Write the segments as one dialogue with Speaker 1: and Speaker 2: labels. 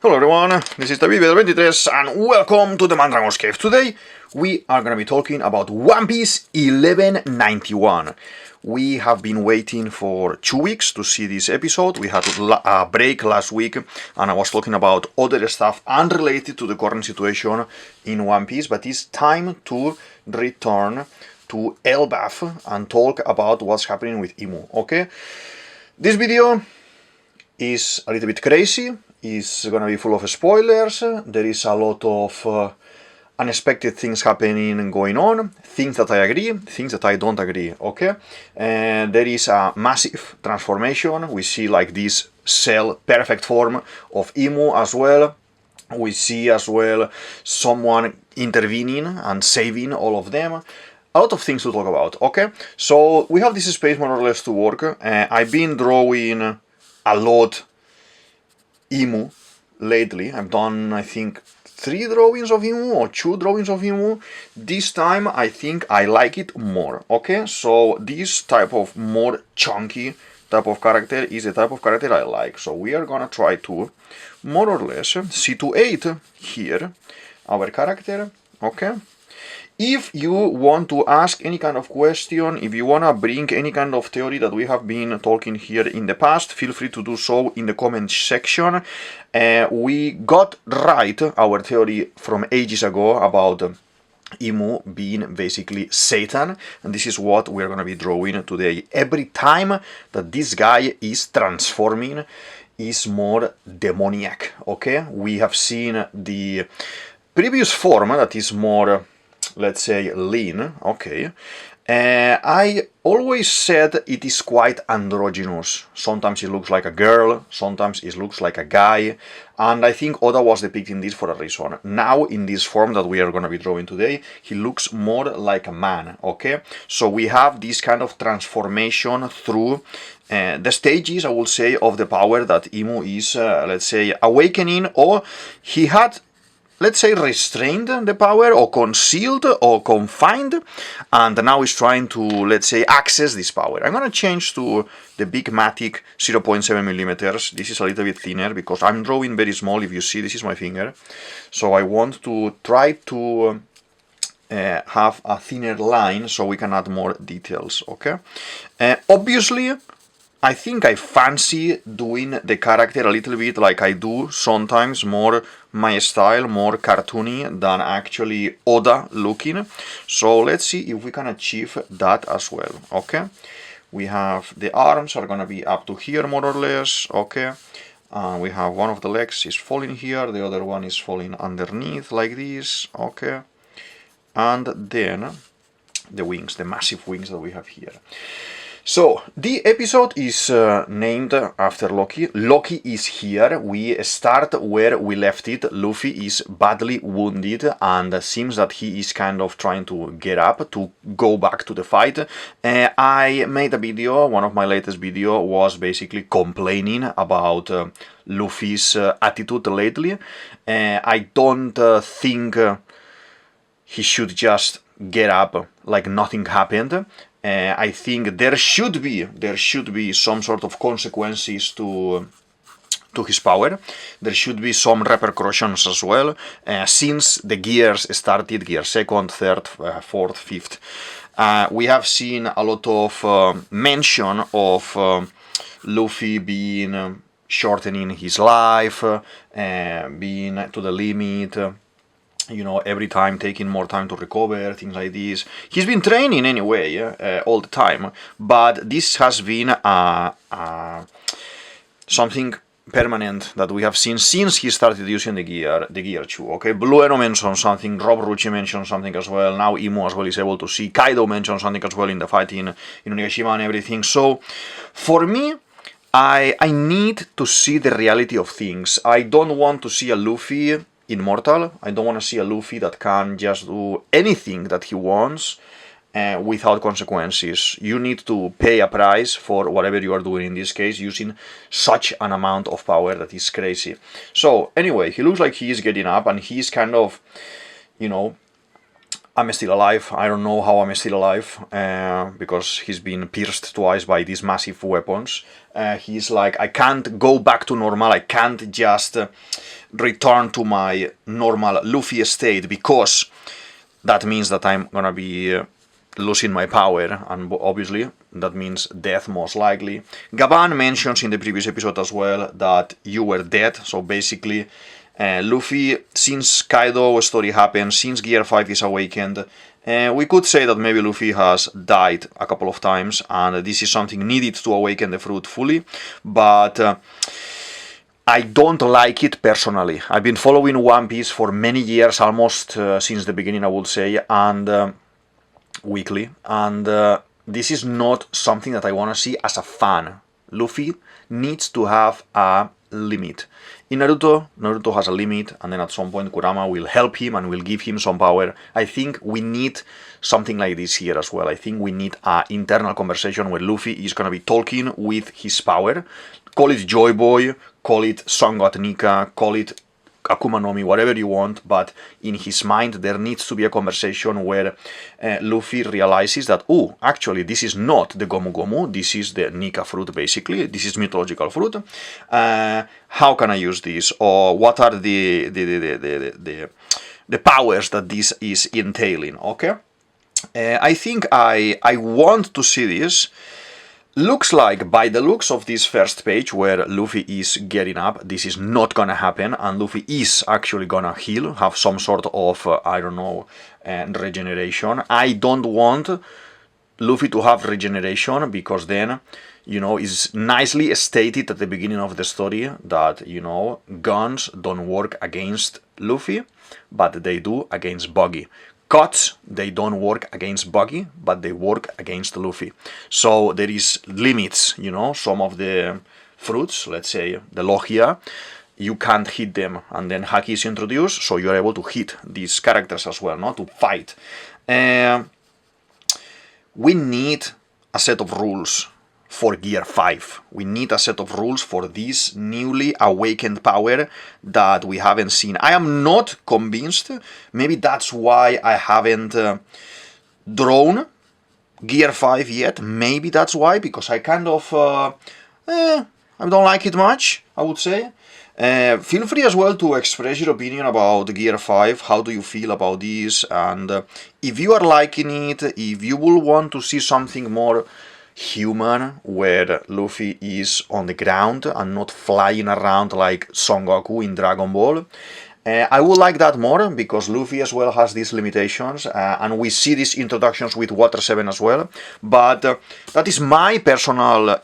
Speaker 1: Hello everyone, this is DavidViadel23 and welcome to the Mandragon's Cave. Today we are going to be talking about One Piece 1191. We have been waiting for 2 weeks to see this episode. We had a break last week and I was talking about other stuff unrelated to the current situation in One Piece, but it's time to return to Elbaf and talk about what's happening with Imu, okay? This video is a little bit crazy. It's gonna be full of spoilers. There is a lot of unexpected things happening and going on, things that I agree, things that I don't agree, okay? And there is a massive transformation. We see like this cell perfect form of Imu as well. We see as well someone intervening and saving all of them. A lot of things to talk about, okay? So we have this space more or less to work. I've been drawing a lot Imu lately. I've done, I think, 3 drawings of Imu or 2 drawings of Imu. This time I think I like it more, okay? So this type of more chunky type of character is the type of character I like. So we are gonna try to more or less situate here our character, okay? If you want to ask any kind of question, if you want to bring any kind of theory that we have been talking here in the past, feel free to do so in the comment section. We got right our theory from ages ago about Imu being basically Satan, and this is what we're going to be drawing today. Every time that this guy is transforming is more demoniac, okay? We have seen the previous form that is more, let's say, lean, okay. I always said it is quite androgynous. Sometimes it looks like a girl, sometimes it looks like a guy, and I think Oda was depicting this for a reason. Now, in this form that we are going to be drawing today, he looks more like a man, okay? So we have this kind of transformation through the stages, I would say, of the power that Imu is, let's say, awakening, or he had, let's say, restrained the power, or concealed, or confined, and now is trying to, let's say, access this power. I'm gonna change to the Big Matic 0.7 millimeters. This is a little bit thinner, because I'm drawing very small. If you see, this is my finger. So I want to try to have a thinner line, so we can add more details, okay? Obviously, I think I fancy doing the character a little bit like I do sometimes, more my style, more cartoony than actually Oda looking. So let's see if we can achieve that as well, okay? We have the arms are gonna be up to here more or less, okay? We have one of the legs is falling here, the other one is falling underneath like this, okay? And then the wings, the massive wings that we have here. So, the episode is named after Loki. Loki is here. We start where we left it. Luffy is badly wounded and seems that he is kind of trying to get up, to go back to the fight. I made a video, one of my latest video was basically complaining about Luffy's attitude lately. I don't think he should just get up like nothing happened. I think there should be some sort of consequences to his power. There should be some repercussions as well. Since the gears started, gear 2nd, 3rd, 4th, 5th, we have seen a lot of mention of Luffy being shortening his life, being to the limit. You know, every time taking more time to recover, things like this. He's been training anyway, all the time, but this has been something permanent that we have seen since he started using the gear 2, okay? Blue Eno mentioned something, Rob Rucci mentioned something as well, now Imu as well is able to see, Kaido mentioned something as well in the fight in Onigashima and everything. So, for me, I need to see the reality of things. I don't want to see a Luffy immortal. I don't want to see a Luffy that can just do anything that he wants without consequences. You need to pay a price for whatever you are doing, in this case using such an amount of power that is crazy. So anyway, he looks like he is getting up and he's kind of, you know, I'm still alive. I don't know how I'm still alive, because he's been pierced twice by these massive weapons. He's like, I can't go back to normal. I can't just return to my normal Luffy state, because that means that I'm gonna be losing my power, and obviously that means death most likely. Gaban mentions in the previous episode as well that you were dead, so basically Luffy, since Kaido story happened, since Gear 5 is awakened, we could say that maybe Luffy has died a couple of times, and this is something needed to awaken the fruit fully, but I don't like it personally. I've been following One Piece for many years, almost since the beginning, I would say, and weekly, and this is not something that I want to see as a fan. Luffy needs to have a limit. In Naruto has a limit, and then at some point Kurama will help him and will give him some power. I think we need something like this here as well. I think we need an internal conversation where Luffy is going to be talking with his power. Call it Joy Boy, call it Sun God Nika, call it Akuma no Mi, whatever you want, but in his mind there needs to be a conversation where Luffy realizes that, oh, actually this is not the Gomu Gomu, this is the Nika fruit basically, this is mythological fruit. How can I use this? Or what are the powers that this is entailing, okay? I think I want to see this. Looks like, by the looks of this first page where Luffy is getting up, this is not gonna happen, and Luffy is actually gonna heal, have some sort of, I don't know, regeneration. I don't want Luffy to have regeneration, because then, you know, it's nicely stated at the beginning of the story that, you know, guns don't work against Luffy, but they do against Buggy. Cuts, they don't work against Buggy, but they work against Luffy. So there is limits, you know, some of the fruits, let's say the Logia, you can't hit them, and then Haki is introduced, so you're able to hit these characters as well, not to fight. We need a set of rules for Gear 5. We need a set of rules for this newly awakened power that we haven't seen. I am not convinced. Maybe that's why I haven't drawn Gear 5 yet. Maybe that's why, because I kind of I don't like it much, I would say. Feel free as well to express your opinion about Gear 5. How do you feel about this? And if you are liking it, if you will want to see something more human, where Luffy is on the ground and not flying around like Son Goku in Dragon Ball, I would like that more, because Luffy as well has these limitations, and we see these introductions with Water 7 as well, but that is my personal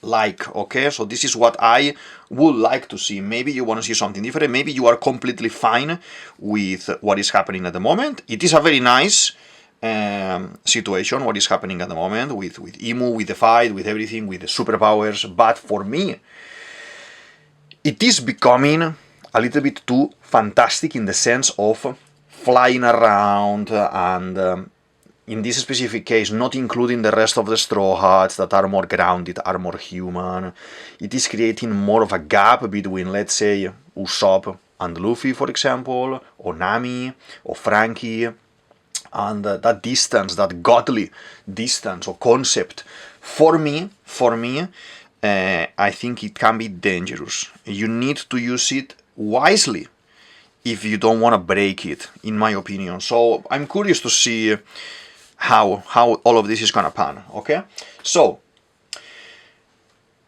Speaker 1: like, okay? So this is what I would like to see. Maybe you want to see something different, maybe you are completely fine with what is happening at the moment. It is a very nice situation, what is happening at the moment with Imu, with the fight, with everything, with the superpowers, but for me it is becoming a little bit too fantastic in the sense of flying around, and in this specific case not including the rest of the Straw Hats that are more grounded, are more human. It is creating more of a gap between, let's say, Usopp and Luffy, for example, or Nami, or Frankie, and that distance, that godly distance or concept, for me, I think it can be dangerous. You need to use it wisely if you don't want to break it, in my opinion. So I'm curious to see how all of this is gonna pan, okay? So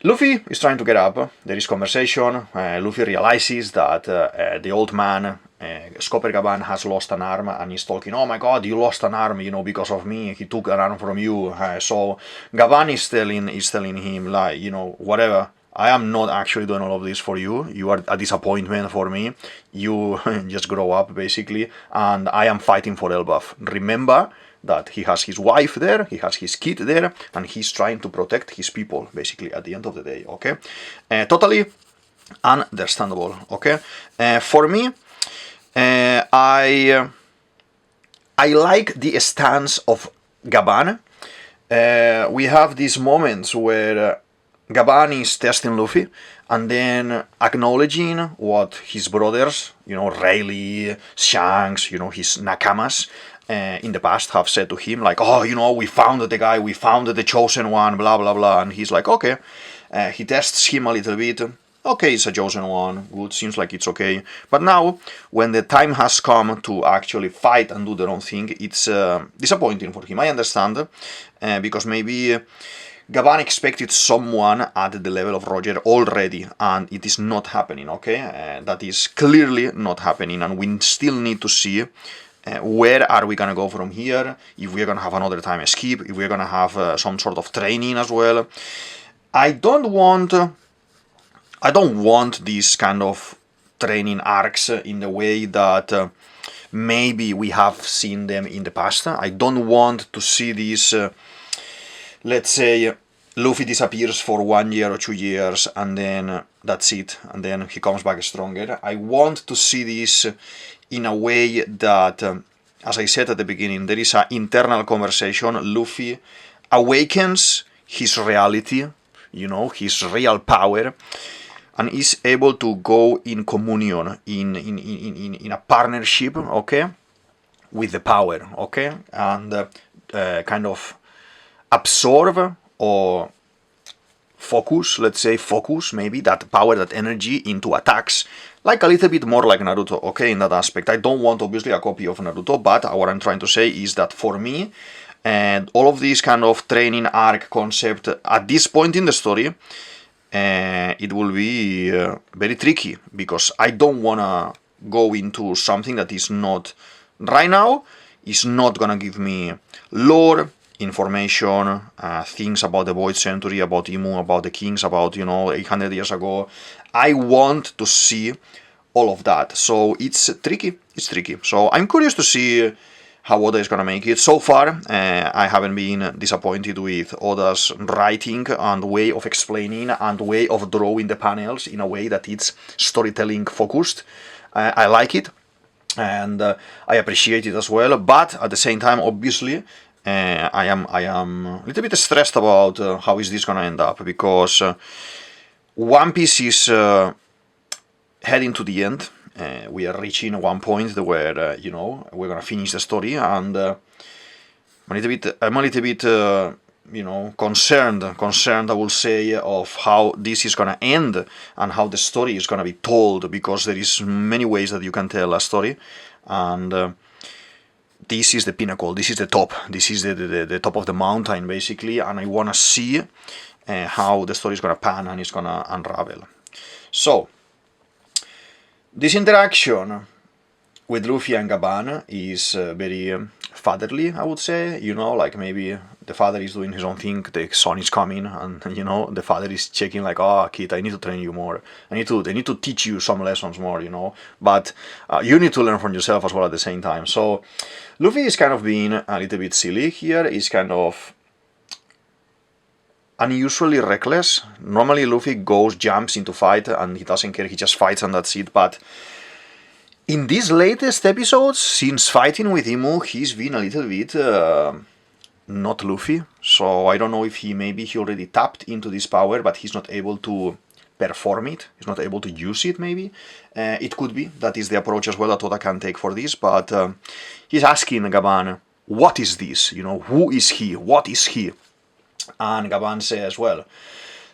Speaker 1: Luffy is trying to get up, there is conversation, Luffy realizes that the old man, Scopper Gaban, has lost an arm, and he's talking, oh my god, you lost an arm, you know, because of me, he took an arm from you. So Gaban is telling him, like, you know, whatever, I am not actually doing all of this for you, you are a disappointment for me, you just grow up, basically, and I am fighting for Elbaf. Remember that he has his wife there, he has his kid there, and he's trying to protect his people, basically, at the end of the day, okay? Totally understandable, okay? For me, I like the stance of Gaban. We have these moments where Gaban is testing Luffy and then acknowledging what his brothers, Rayleigh, Shanks, his nakamas in the past have said to him, like, oh, we found the guy, we found the chosen one, blah, blah, blah. And he's like, okay. He tests him a little bit. Okay, it's a chosen one. Good, seems like it's okay. But now, when the time has come to actually fight and do their own thing, it's disappointing for him. I understand, because maybe Gaban expected someone at the level of Roger already, and it is not happening, okay? That is clearly not happening, and we still need to see where are we gonna go from here, if we're gonna have another time skip, if we're gonna have some sort of training as well. I don't want these kind of training arcs in the way that maybe we have seen them in the past. I don't want to see these, let's say, Luffy disappears for 1 year or 2 years and then that's it, and then he comes back stronger. I want to see this in a way that, as I said at the beginning, there is an internal conversation. Luffy awakens his reality, his real power, and is able to go in communion, in a partnership, okay, with the power, okay, and kind of absorb or focus, let's say focus maybe that power, that energy into attacks, like a little bit more like Naruto, okay, in that aspect. I don't want obviously a copy of Naruto, but what I'm trying to say is that for me, and all of these kind of training arc concept at this point in the story, it will be very tricky, because I don't wanna go into something that is not, right now, is not gonna give me lore, information, things about the Void Century, about Imu, about the Kings, about, 800 years ago. I want to see all of that, so it's tricky, So I'm curious to see how Oda is gonna make it. So far, I haven't been disappointed with Oda's writing and way of explaining and way of drawing the panels in a way that it's storytelling focused. I like it, and I appreciate it as well, but at the same time, obviously, I am a little bit stressed about how is this gonna end up, because One Piece is heading to the end. We are reaching one point where we're gonna finish the story, and I'm a little bit concerned. I will say, of how this is gonna end and how the story is gonna be told, because there is many ways that you can tell a story, and this is the pinnacle, this is the top, this is the top of the mountain, basically, and I want to see how the story is going to pan and it's going to unravel. So, this interaction with Luffy and Gaban is very fatherly, I would say, like maybe the father is doing his own thing, the son is coming, and the father is checking, like, oh kid, I need to train you more, I need to teach you some lessons more, but you need to learn from yourself as well at the same time. So Luffy is kind of being a little bit silly here, is kind of unusually reckless. Normally Luffy jumps into fight and he doesn't care, he just fights and that's it, but in these latest episodes, since fighting with Imu, he's been a little bit not Luffy. So I don't know if he already tapped into this power, but he's not able to perform it. He's not able to use it, maybe. It could be. That is the approach as well that Oda can take for this. But he's asking Gaban, what is this? Who is he? What is he? And Gaban says, well,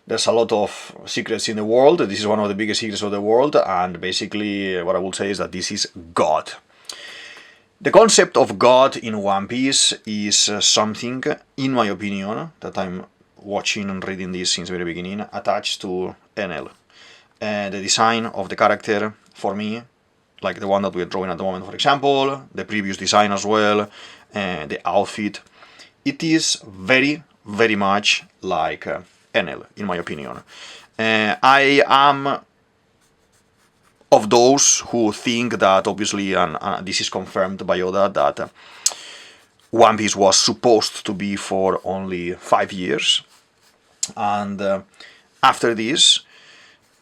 Speaker 1: there's a lot of secrets in the world. This is one of the biggest secrets of the world, and basically what I will say is that this is God. The concept of God in One Piece is something, in my opinion, that I'm watching and reading this since the very beginning, attached to NL. The design of the character, for me, like the one that we're drawing at the moment, for example, the previous design as well, the outfit, it is very, very much like NL, in my opinion. I am of those who think that, obviously, and this is confirmed by Oda, that One Piece was supposed to be for only 5 years, and after this,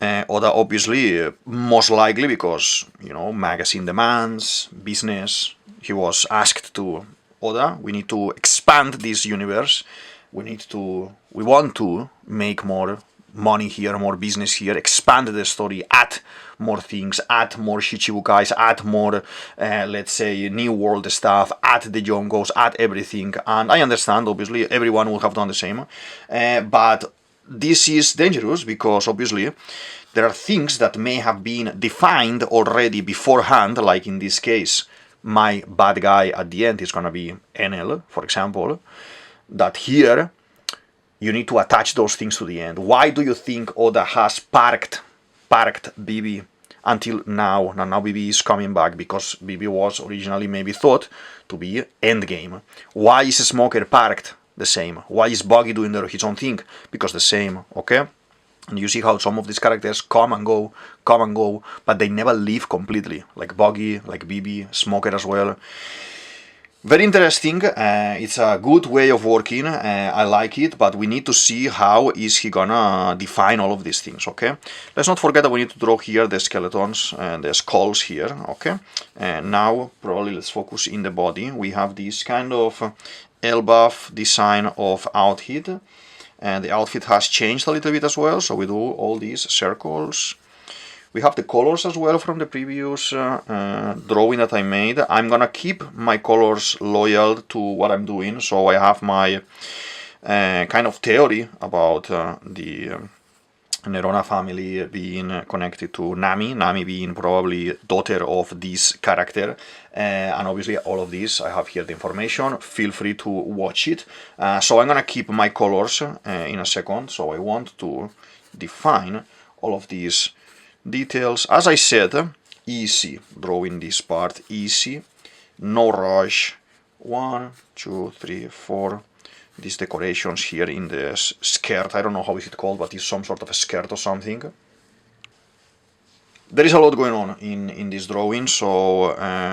Speaker 1: Oda obviously, most likely because, magazine demands, business, he was asked to, Oda, we need to expand this universe, we want to make more money here, more business here, expand the story, add more things, add more Shichibukais, add more, let's say, New World stuff, add the Yongos, add everything. And I understand, obviously, everyone will have done the same. But this is dangerous because, obviously, there are things that may have been defined already beforehand, like in this case, my bad guy at the end is going to be NL, for example, that here you need to attach those things to the end. Why do you think Oda has parked BB until now? Now BB is coming back because BB was originally maybe thought to be endgame. Why is Smoker parked? The same. Why is Buggy doing his own thing? Because the same, okay? And you see how some of these characters come and go, but they never leave completely. Like Buggy, like BB, Smoker as well. Very interesting. It's a good way of working. I like it, but we need to see how is he gonna define all of these things, okay? Let's not forget that we need to draw here the skeletons and the skulls here, okay? And now, probably let's focus in the body. We have this kind of elbow design of outfit, and the outfit has changed a little bit as well, so we do all these circles. We have the colors as well from the previous drawing that I made. I'm gonna keep my colors loyal to what I'm doing, so I have my kind of theory about the Nerona family being connected to Nami, Nami being probably daughter of this character, and obviously all of this, I have here the information, feel free to watch it. So I'm gonna keep my colors in a second, so I want to define all of these details. As I said, easy, drawing this part, easy, no rush. 1, 2, 3, 4. These decorations here in the skirt, I don't know how is it called, but it's some sort of a skirt or something. There is a lot going on in this drawing, so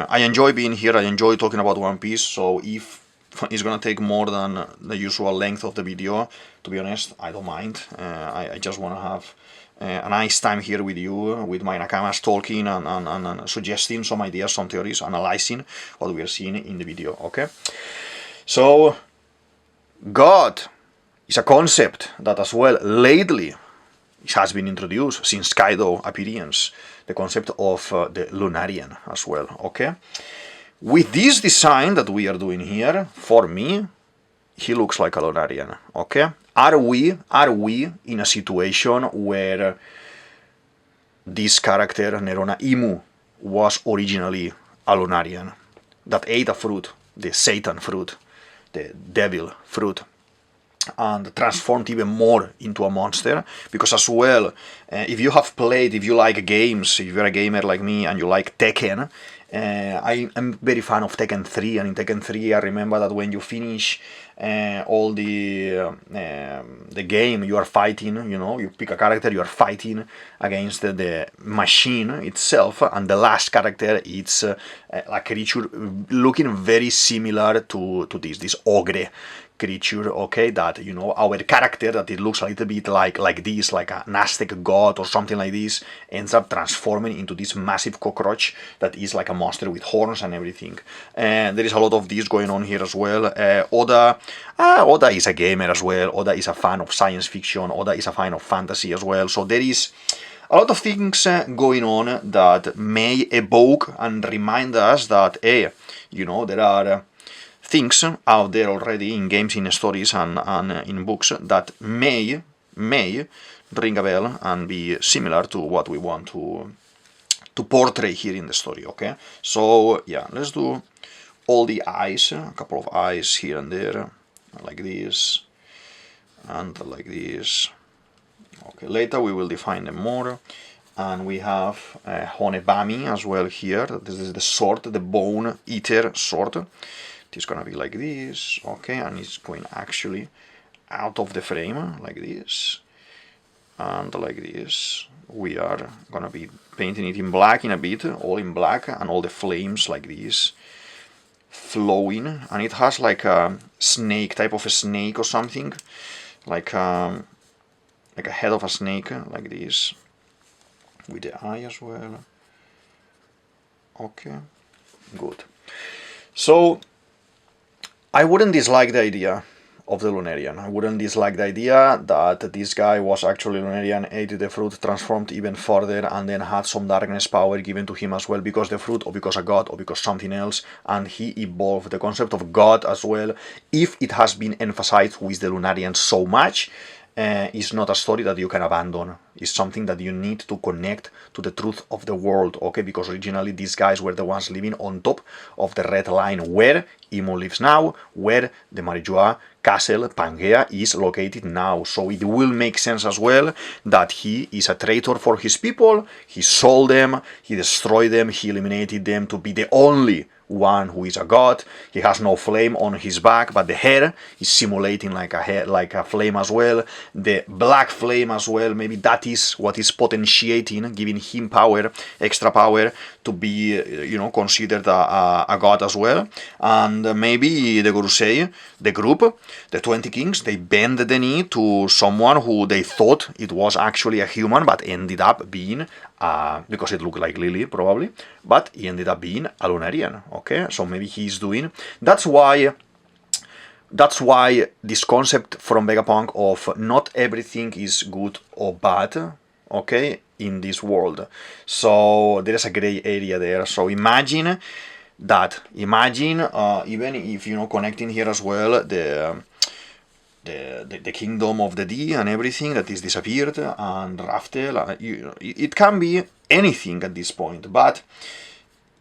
Speaker 1: I enjoy being here, I enjoy talking about One Piece, so if it's gonna take more than the usual length of the video, to be honest, I don't mind. I just wanna have a nice time here with you, with my nakamas, talking and suggesting some ideas, some theories, analyzing what we are seeing in the video, okay? So, God is a concept that as well lately has been introduced since Kaido appearance, the concept of the Lunarian as well, okay? With this design that we are doing here, for me, he looks like a Lunarian, okay? Are we in a situation where this character, Nerona Imu, was originally a Lunarian that ate a fruit, the Satan fruit, the devil fruit, and transformed even more into a monster? Because as well, if you have played, if you like games, if you're a gamer like me and you like Tekken, I'm very fan of Tekken 3, and in Tekken 3 I remember that when you finish all the game, you are fighting, you know, you pick a character, you are fighting against the machine itself, and the last character, it's a creature looking very similar to this ogre creature, okay, that, you know, our character, that it looks a little bit like this, like an Aztec god or something like this, ends up transforming into this massive cockroach that is like a monster with horns and everything. And there is a lot of this going on here as well. Oda is a gamer as well. Oda is a fan of science fiction. Oda is a fan of fantasy as well. So there is a lot of things going on that may evoke and remind us that, hey, you know, there are things out there already in games, in stories, and in books that may ring a bell and be similar to what we want to portray here in the story, okay? So, yeah, let's do all the eyes, a couple of eyes here and there, like this, and like this. Okay, later we will define them more. And we have Honebami as well here. This is the sword, the bone eater sword. It's gonna be like this, okay, and it's going actually out of the frame, like this, and like this. We are gonna be painting it in black in a bit, all in black, and all the flames like this, flowing, and it has like a snake, type of a snake or something, like a head of a snake, like this, with the eye as well. Okay, good. So I wouldn't dislike the idea of the Lunarian. I wouldn't dislike the idea that this guy was actually Lunarian, ate the fruit, transformed even further, and then had some darkness power given to him as well because the fruit, or because a god, or because something else, and he evolved the concept of god as well. If it has been emphasized with the Lunarian so much, it's not a story that you can abandon. It's something that you need to connect to the truth of the world, okay? Because originally these guys were the ones living on top of the red line where Imu lives now, where the Marijoa castle Pangea is located now. So it will make sense as well that he is a traitor for his people. He sold them, he destroyed them, he eliminated them to be the only one who is a god. He has no flame on his back, but the hair is simulating like a flame as well. The black flame as well, maybe that is what is potentiating, giving him power, extra power to be, considered a god as well. And maybe the Gorosei, the group, the 20 kings, they bend the knee to someone who they thought it was actually a human, but ended up being because it looked like Lily, probably, but he ended up being a Lunarian, okay? So maybe he's doing... That's why this concept from Vegapunk of not everything is good or bad, okay, in this world. So there is a gray area there. So imagine that. Imagine, even if, connecting here as well, the kingdom of the D and everything that is disappeared, and Raftel, it can be anything at this point, but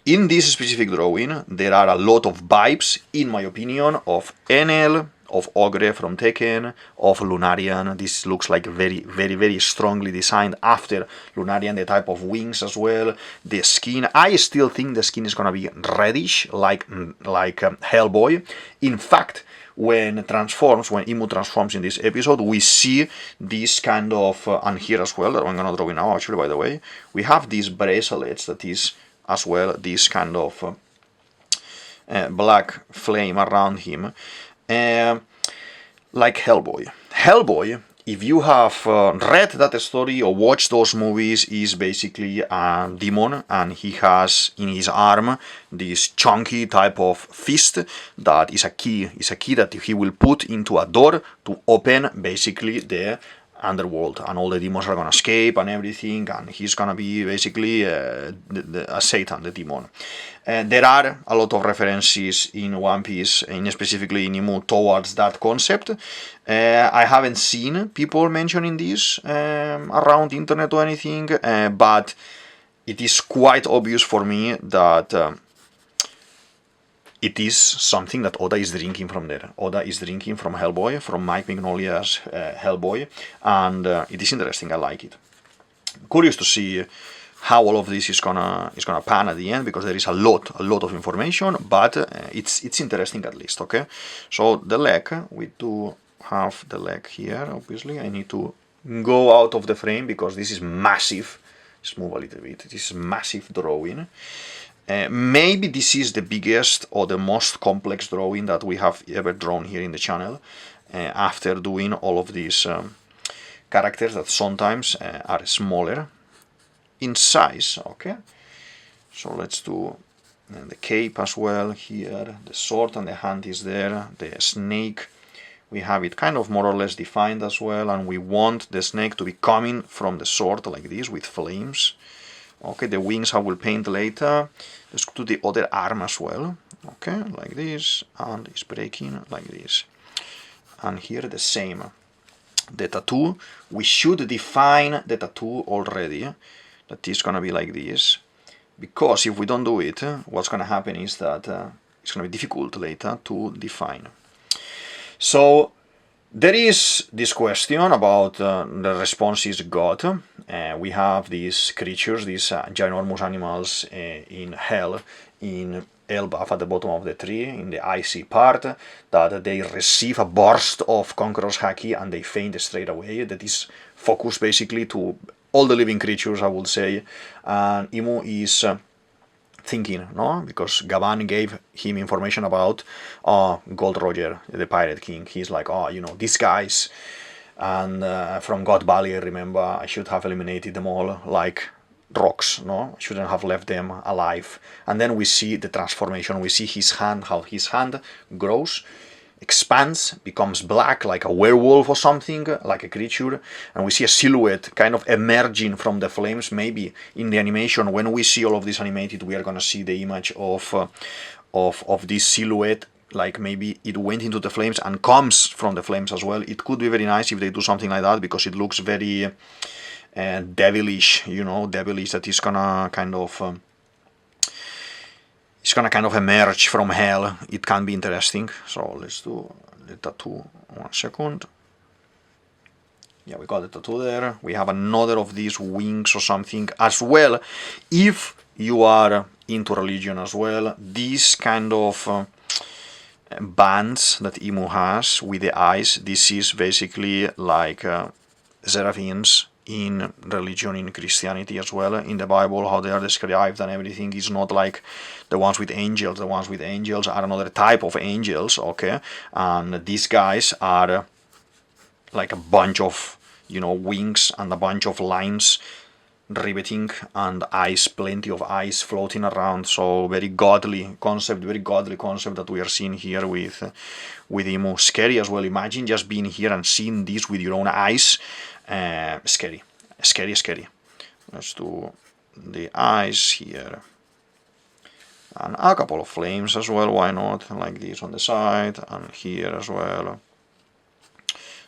Speaker 1: in this specific drawing there are a lot of vibes, in my opinion, of Enel, of Ogre from Tekken, of Lunarian. This looks like very, very, very strongly designed after Lunarian, the type of wings as well, the skin. I still think the skin is gonna be reddish, like Hellboy. In fact, when Imu transforms in this episode, we see this kind of, and here as well, that I'm gonna draw it now, actually, by the way, we have these bracelets that is, as well, this kind of black flame around him, like Hellboy. Hellboy, if you have read that story or watched those movies, is basically a demon, and he has in his arm this chunky type of fist that is a key. It's a key that he will put into a door to open basically the underworld, and all the demons are gonna escape and everything, and he's gonna be basically a Satan, the demon. There are a lot of references in One Piece, and specifically in Imu, towards that concept. I haven't seen people mentioning this around the internet or anything, but it is quite obvious for me that it is something that Oda is drinking from there. Oda is drinking from Hellboy, from Mike Mignolia's Hellboy, and it is interesting. I like it. Curious to see how all of this is gonna pan at the end, because there is a lot of information, but it's interesting at least. Okay, so the leg, we do have the leg here. Obviously, I need to go out of the frame because this is massive. Just move a little bit. This is massive drawing. Maybe this is the biggest or the most complex drawing that we have ever drawn here in the channel, after doing all of these characters that sometimes are smaller in size. Okay, so let's do the cape as well here, the sword and the hand is there, the snake, we have it kind of more or less defined as well, and we want the snake to be coming from the sword like this with flames. Okay, the wings I will paint later. Let's do the other arm as well. Okay, like this, and it's breaking like this. And here the same. The tattoo, we should define the tattoo already. That is gonna be like this. Because if we don't do it, what's gonna happen is that it's gonna be difficult later to define. So there is this question about the response is God. We have these creatures, these ginormous animals in hell, in Elbaf at the bottom of the tree, in the icy part, that they receive a burst of Conqueror's Haki and they faint straight away. That is focused basically to all the living creatures, I would say. And Imu is thinking, no? Because Gaban gave him information about Gold Roger, the Pirate King. He's like, oh, these guys, and from God Valley, I remember, I should have eliminated them all like rocks, no? I shouldn't have left them alive. And then we see the transformation, we see his hand, how his hand grows. expands, becomes black like a werewolf or something, like a creature, and we see a silhouette kind of emerging from the flames. Maybe in the animation, when we see all of this animated, we are gonna see the image of this silhouette, like maybe it went into the flames and comes from the flames as well. It could be very nice if they do something like that, because it looks very devilish, you know, devilish, that is gonna kind of it's gonna kind of emerge from hell. It can be interesting. So let's do the tattoo. 1 second. Yeah, we got the tattoo there. We have another of these wings or something as well. If you are into religion as well, these kind of bands that Imu has with the eyes, this is basically like seraphims in religion, in Christianity as well. In the Bible, how they are described and everything is not like the ones with angels. The ones with angels are another type of angels, okay? And these guys are like a bunch of, you know, wings and a bunch of lines riveting and eyes, plenty of eyes floating around. So very godly concept that we are seeing here with Imu. Scary as well. Imagine just being here and seeing this with your own eyes. Scary. Let's do the eyes here. And a couple of flames as well, why not? Like this on the side, and here as well.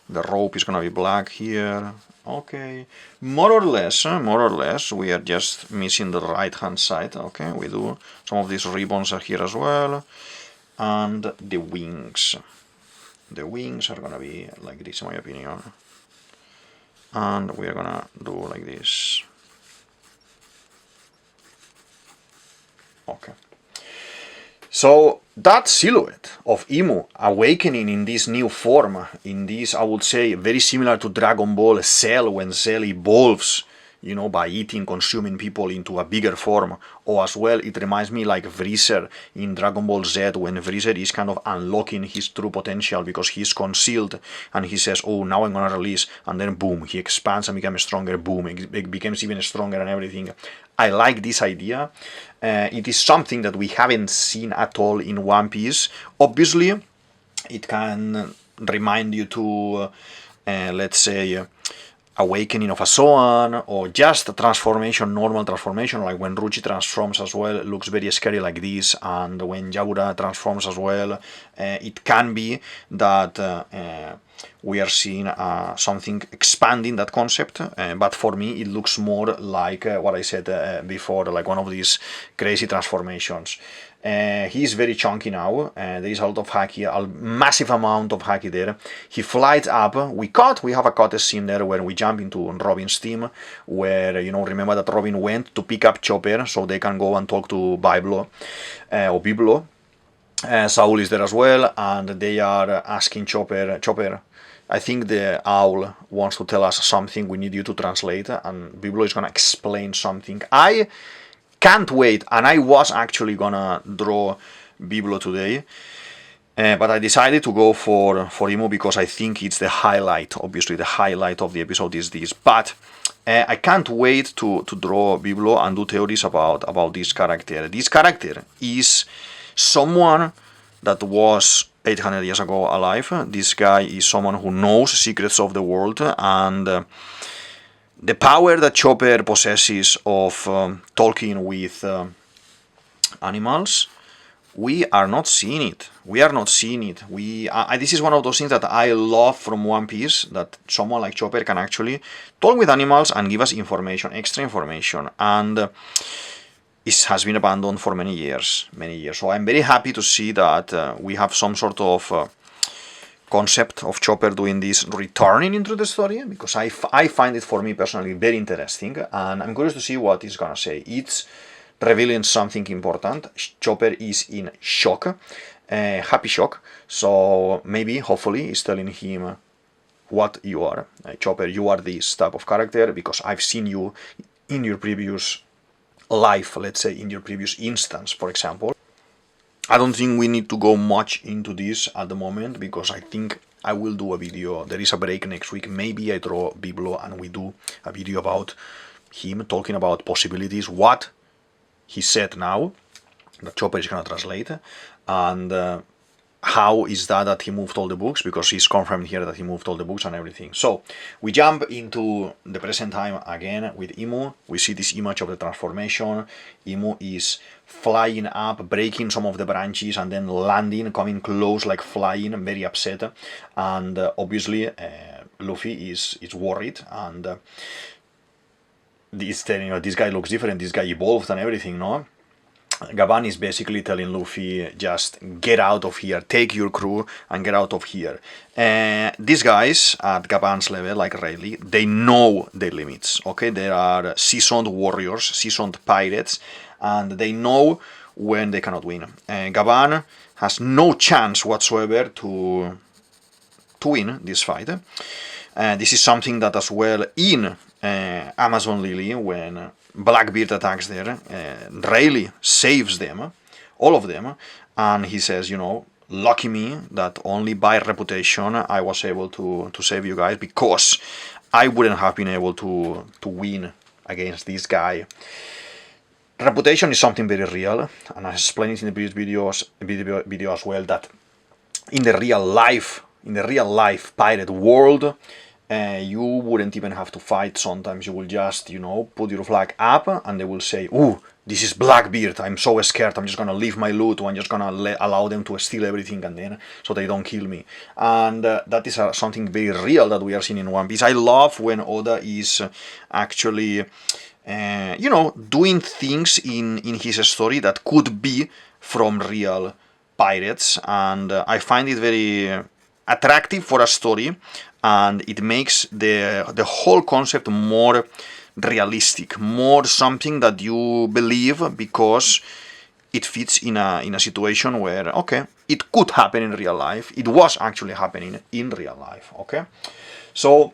Speaker 1: The rope is gonna be black here. Okay, more or less, we are just missing the right hand side. Okay, we do. Some of these ribbons are here as well. And the wings. The wings are gonna be like this, in my opinion. And we're gonna do like this. Okay. So that silhouette of Imu awakening in this new form, in this, I would say, very similar to Dragon Ball Cell, when Cell evolves, you know, by eating, consuming people into a bigger form. Or as well, it reminds me like Freezer in Dragon Ball Z, when Freezer is kind of unlocking his true potential because he's concealed, and he says, oh, now I'm gonna release, and then boom, he expands and becomes stronger, boom, it becomes even stronger and everything. I like this idea. It is something that we haven't seen at all in One Piece. Obviously, it can remind you to, let's say, awakening of a Zoan, or just a transformation, normal transformation, like when Ruchi transforms as well, it looks very scary like this, and when Yabura transforms as well, it can be that we are seeing something expanding that concept, but for me it looks more like what I said before, like one of these crazy transformations. He's very chunky now. There is a lot of haki, a massive amount of haki there. He flies up. We have a cut scene there where we jump into Robin's team, where, you know, remember that Robin went to pick up Chopper so they can go and talk to Biblo, or Biblo. Saul is there as well, and they are asking Chopper, I think the owl wants to tell us something, we need you to translate, and Biblo is gonna explain something. I can't wait, and I was actually gonna draw Biblo today, but I decided to go for Imu because I think it's the highlight. Obviously, the highlight of the episode is this, but I can't wait to draw Biblo and do theories about this character. This character is someone that was 800 years ago alive. This guy is someone who knows secrets of the world, and the power that Chopper possesses of talking with animals, we are not seeing it. This is one of those things that I love from One Piece, that someone like Chopper can actually talk with animals and give us information, extra information, and it has been abandoned for many years. So I'm very happy to see that we have some sort of concept of Chopper doing this, returning into the story, because I find it, for me personally, very interesting, and I'm curious to see what he's gonna say. It's revealing something important. Chopper is in shock, happy shock, so maybe, hopefully, he's telling him what you are. Chopper, you are this type of character because I've seen you in your previous life, let's say, in your previous instance, for example. I don't think we need to go much into this at the moment, because I think I will do a video. There is a break next week. Maybe I draw Biblo and we do a video about him, talking about possibilities, what he said now, that Chopper is going to translate. And how is that he moved all the books, because he's confirmed here that he moved all the books and everything. So we jump into the present time again with Imu. We see this image of the transformation. Imu is flying up, breaking some of the branches, and then landing, coming close, like flying, very upset. And obviously Luffy is worried, and he's telling, you know, this guy looks different, this guy evolved and everything, no? Gaban is basically telling Luffy, just get out of here, take your crew and get out of here. These guys at Gaban's level, like Rayleigh, they know their limits, okay? They are seasoned warriors, seasoned pirates, and they know when they cannot win. Gaban has no chance whatsoever to win this fight. This is something that as well in Amazon Lily, when Blackbeard attacks there, Rayleigh saves them, all of them, and he says, you know, lucky me that only by reputation I was able to save you guys, because I wouldn't have been able to win against this guy. Reputation is something very real, and I explained it in the previous video as well, that in the real life pirate world, you wouldn't even have to fight. Sometimes you will just, you know, put your flag up and they will say, ooh, this is Blackbeard, I'm so scared, I'm just gonna leave my loot, or I'm just gonna allow them to steal everything, and then so they don't kill me. And that is something very real that we are seeing in One Piece. I love when Oda is actually you know, doing things in his story that could be from real pirates, and I find it very attractive for a story, and it makes the whole concept more realistic, more something that you believe, because it fits in a situation where, okay, it could happen in real life, it was actually happening in real life, okay? So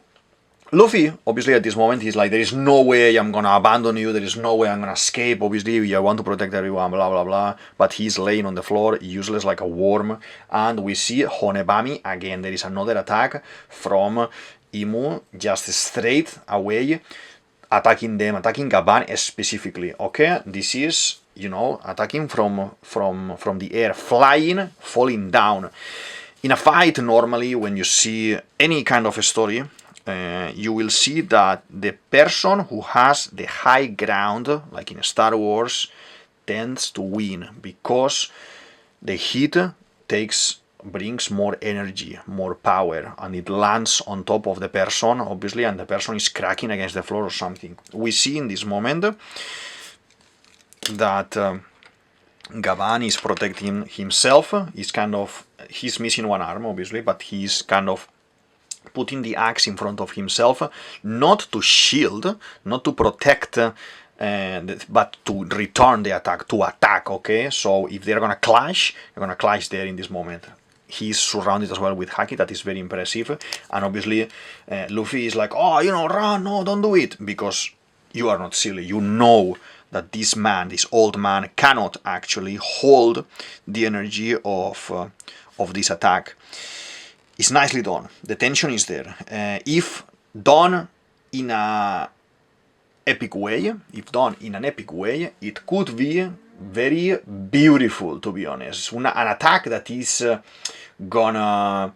Speaker 1: Luffy, obviously at this moment, he's like, there is no way I'm gonna abandon you, there is no way I'm gonna escape, obviously I want to protect everyone, blah blah blah, but he's laying on the floor, useless like a worm, and we see Honebami, again, there is another attack from Imu, just straight away, attacking them, attacking Gaban specifically, okay? This is, you know, attacking from the air, flying, falling down. In a fight, normally, when you see any kind of a story, you will see that the person who has the high ground, like in Star Wars, tends to win, because the hit brings more energy, more power, and it lands on top of the person, obviously, and the person is cracking against the floor or something. We see in this moment that Gaban is protecting himself. He's missing one arm, obviously, but he's kind of putting the axe in front of himself, not to shield, not to protect, but to return the attack, to attack, okay? So if they're gonna clash there in this moment. He's surrounded as well with Haki, that is very impressive, and obviously Luffy is like, oh, you know, run, no, don't do it, because you are not silly, you know that this man, this old man, cannot actually hold the energy of this attack. It's nicely done. The tension is there. If done in an epic way, it could be very beautiful, to be honest. An attack that is gonna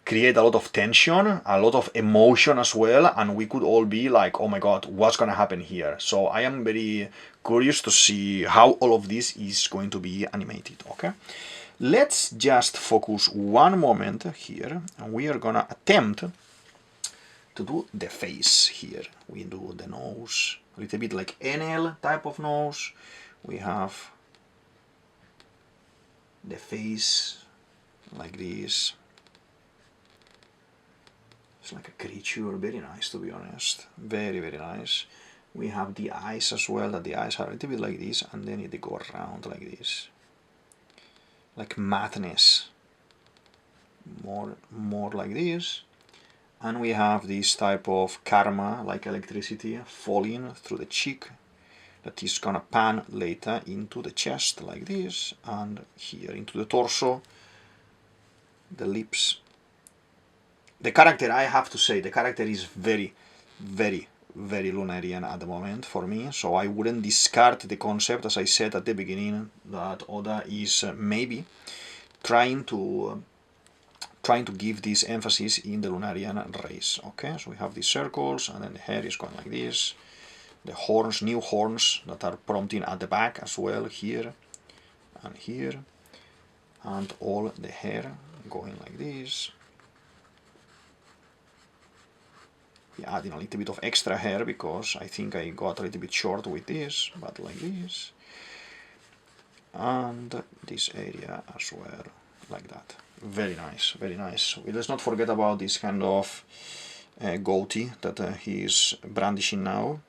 Speaker 1: create a lot of tension, a lot of emotion as well, and we could all be like, oh my god, what's gonna happen here? So I am very curious to see how all of this is going to be animated, okay? Let's just focus one moment here, and we are gonna attempt to do the face here. We do the nose, a little bit like NL type of nose. We have the face like this. It's like a creature, very nice, to be honest. Very, very nice. We have the eyes as well, that the eyes are a little bit like this, and then they go around like this. Like madness, more like this, and we have this type of karma, like electricity falling through the cheek, that is gonna pan later into the chest like this, and here into the torso, the lips. The character, I have to say, the character is very, very, very Lunarian at the moment for me, so I wouldn't discard the concept, as I said at the beginning, that Oda is maybe trying to give this emphasis in the Lunarian race. Okay, so we have these circles, and then the hair is going like this. The horns, new horns that are prompting at the back as well, here and here, and all the hair going like this. Adding a little bit of extra hair because I think I got a little bit short with this, but like this, and this area as well, like that. Very nice, very nice. Let's not forget about this kind of goatee that he is brandishing now,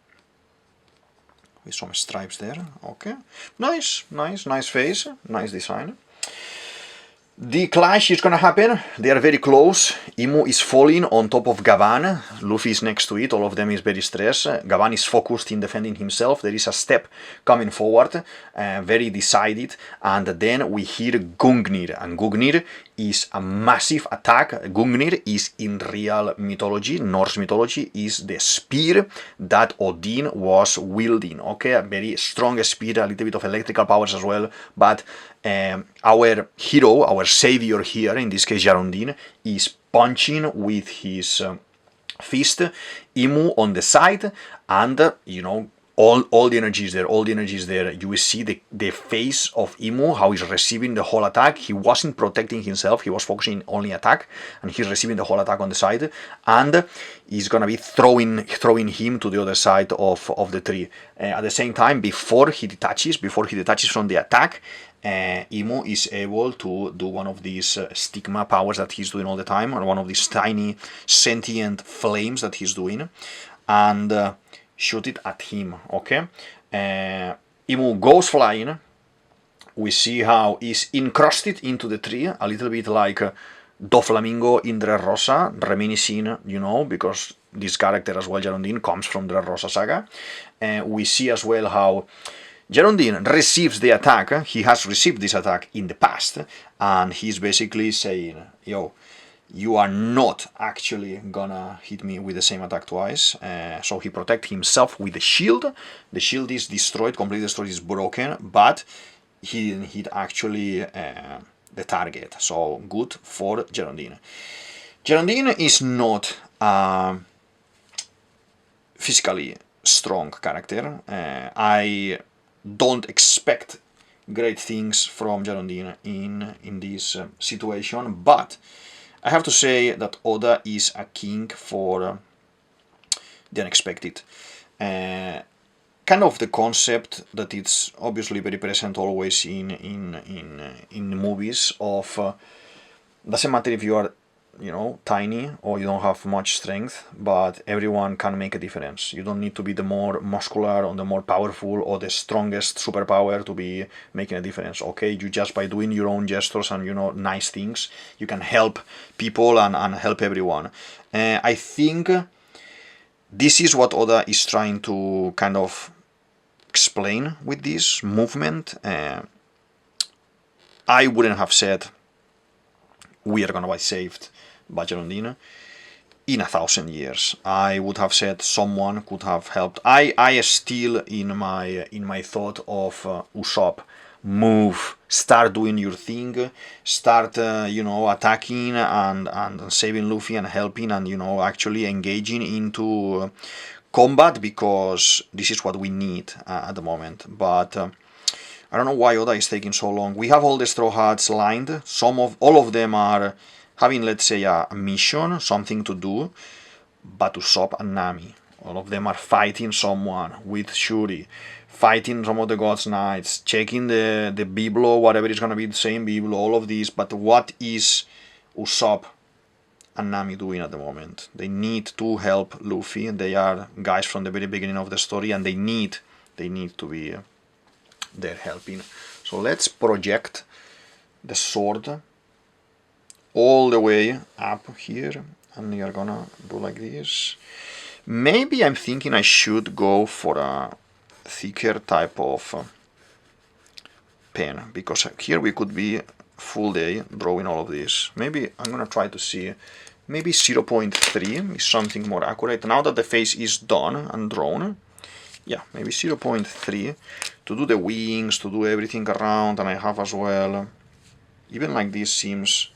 Speaker 1: with some stripes there. Okay, nice, nice, nice face, nice design. The clash is gonna happen. They are very close. Imu is falling on top of Gaban. Luffy is next to it. All of them is very stressed. Gaban is focused in defending himself. There is a step coming forward, very decided. And then we hear Gungnir. And Gungnir is a massive attack. Gungnir is in real mythology, Norse mythology, is the spear that Odin was wielding. Okay, a very strong spear, a little bit of electrical powers as well. But our hero, our savior here, in this case Hjarundin, is punching with his fist Imu on the side, and you know, all the energy is there, all the energy is there. You will see the face of Imu, how he's receiving the whole attack. He wasn't protecting himself, he was focusing only attack, and he's receiving the whole attack on the side, and he's gonna be throwing him to the other side of the tree. At the same time, before he detaches from the attack, Imu is able to do one of these stigma powers that he's doing all the time, or one of these tiny sentient flames that he's doing, and shoot it at him. Okay, Imu goes flying. We see how he's encrusted into the tree, a little bit like Doflamingo in Dressrosa, reminiscing, you know, because this character as well, Hjarundin, comes from Dressrosa saga. We see as well how Hjarundin receives the attack. He has received this attack in the past, and he's basically saying, yo, you are not actually gonna hit me with the same attack twice. So he protects himself with the shield. The shield is destroyed, completely destroyed, is broken, but he didn't hit actually the target. So good for Hjarundin. Hjarundin is not a physically strong character. I don't expect great things from Hjarundin in this situation, but I have to say that Oda is a king for the unexpected. Kind of the concept that it's obviously very present always in movies of doesn't matter if you are, you know, tiny or you don't have much strength, but everyone can make a difference. You don't need to be the more muscular or the more powerful or the strongest superpower to be making a difference. Okay, you just by doing your own gestures and, you know, nice things, you can help people and help everyone. I think this is what Oda is trying to kind of explain with this movement. I wouldn't have said we are gonna be saved by Hjarundin in 1,000 years. I would have said someone could have helped. I still in my thought of Usopp, move, start doing your thing, start you know, attacking and saving Luffy and helping and, you know, actually engaging into combat, because this is what we need at the moment. But I don't know why Oda is taking so long. We have all the Straw Hats lined. All of them are having, let's say, a mission, something to do, but Usopp and Nami, all of them are fighting someone with Shuri, fighting some of the God's Knights, checking the Biblo, whatever is gonna be the same Biblo, all of this. But what is Usopp and Nami doing at the moment? They need to help Luffy. They are guys from the very beginning of the story, and they need to be there helping. So let's project the sword all the way up here, and we are gonna do like this. Maybe I'm thinking I should go for a thicker type of pen, because here we could be full day drawing all of this. Maybe I'm gonna try to see, maybe 0.3 is something more accurate. Now that the face is done and drawn, yeah, maybe 0.3 to do the wings, to do everything around, and I have as well Even like this seems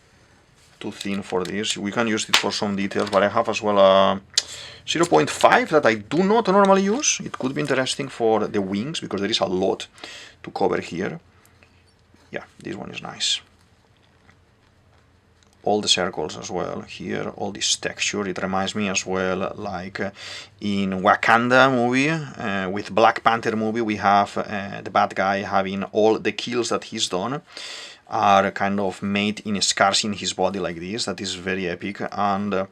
Speaker 1: too thin for this. We can use it for some details, but I have as well a 0.5 that I do not normally use. It could be interesting for the wings because there is a lot to cover here. Yeah, this one is nice. All the circles as well here, all this texture. It reminds me as well, like in Wakanda movie, with Black Panther movie, we have the bad guy having all the kills that he's done are kind of made in scars in his body like this. That is very epic, and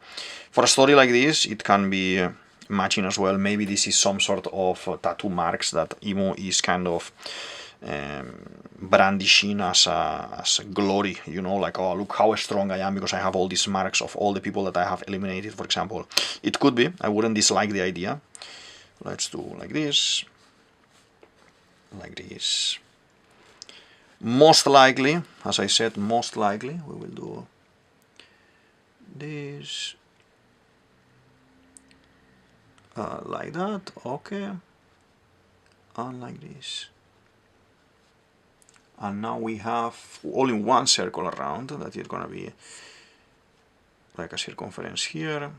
Speaker 1: for a story like this, it can be matching as well. Maybe this is some sort of tattoo marks that Imu is kind of brandishing as a glory, you know, like, oh, look how strong I am because I have all these marks of all the people that I have eliminated, for example. It could be. I wouldn't dislike the idea. Let's do like this. Like this. Most likely, as I said, most likely we will do this like that, okay, and like this. And now we have only one circle around, that is gonna be like a circumference here.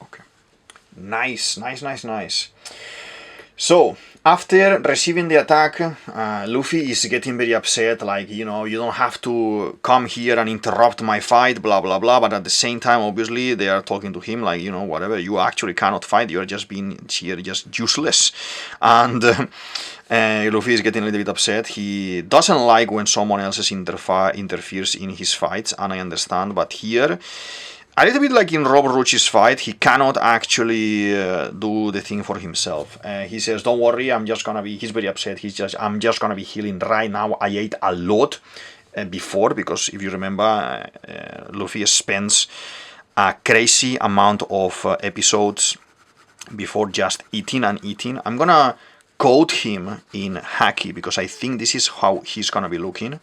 Speaker 1: Okay, nice, nice, nice, nice. So, after receiving the attack, Luffy is getting very upset, like, you know, you don't have to come here and interrupt my fight, blah, blah, blah, but at the same time, obviously, they are talking to him, like, you know, whatever, you actually cannot fight, you're just being here, just useless, and Luffy is getting a little bit upset. He doesn't like when someone else interferes in his fights, and I understand, but here, a little bit like in Rob Roach's fight, he cannot actually do the thing for himself. He says, don't worry, I'm just gonna be, he's very upset, I'm just gonna be healing right now. I ate a lot before, because if you remember, Luffy spends a crazy amount of episodes before just eating and eating. I'm gonna quote him in Haki, because I think this is how he's gonna be looking.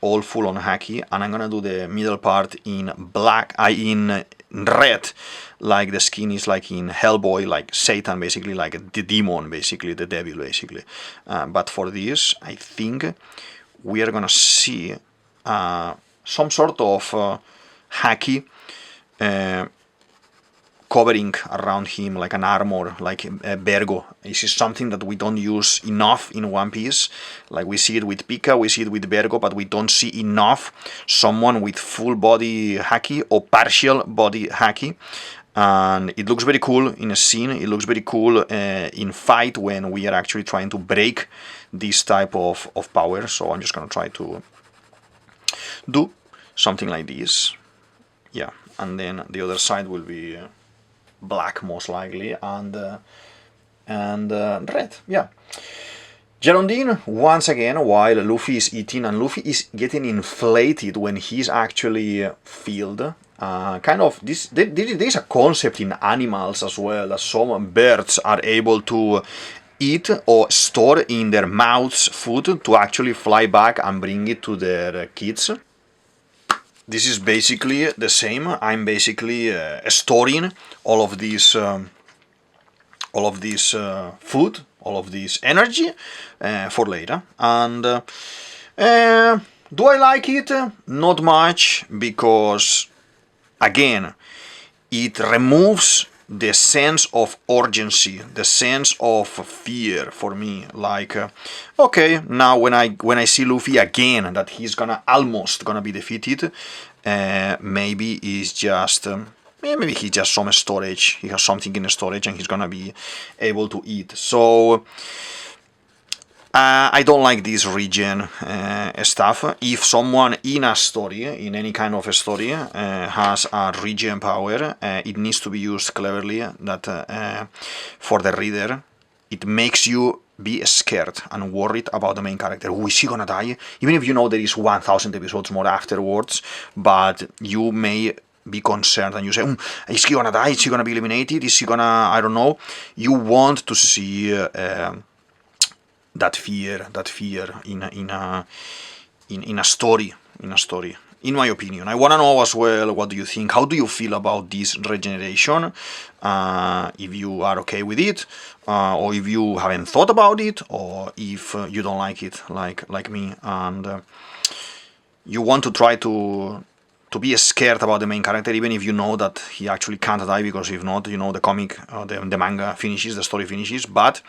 Speaker 1: All full on Haki, and I'm gonna do the middle part in black, in red, like the skin is like in Hellboy, like Satan, basically, like the demon, basically, the devil, basically. But for this, I think we are gonna see some sort of Haki covering around him, like an armor, like a Bergo. This is something that we don't use enough in One Piece. Like we see it with Pika, we see it with Bergo, but we don't see enough someone with full body Haki or partial body Haki. And it looks very cool in a scene, it looks very cool in fight when we are actually trying to break this type of power. So I'm just gonna try to do something like this. Yeah, and then the other side will be black most likely, and red, yeah. Hjarundin, once again, while Luffy is eating, and Luffy is getting inflated when he's actually filled. Kind of, there's a concept in animals as well, that some birds are able to eat or store in their mouths food to actually fly back and bring it to their kids. This is basically the same. I'm basically storing all of this food, all of this energy for later. And do I like it? Not much, because again, it removes the sense of urgency, the sense of fear for me. Like, okay, now when I see Luffy again, that he's almost gonna be defeated, maybe it's just maybe he's just some storage. He has something in storage, and he's gonna be able to eat. So I don't like this regen stuff. If someone in a story, in any kind of a story, has a regen power, it needs to be used cleverly, that for the reader, it makes you be scared and worried about the main character. Who is he gonna die? Even if you know there is 1000 episodes more afterwards, but you may be concerned and you say, is he gonna die? Is he gonna be eliminated? Is he gonna, I don't know. You want to see that fear in a story, in my opinion. I want to know as well, what do you think? How do you feel about this regeneration? If you are okay with it, or if you haven't thought about it, or if you don't like it, like me, and you want to try to be scared about the main character, even if you know that he actually can't die, because if not, you know, the comic, the manga finishes, the story finishes, but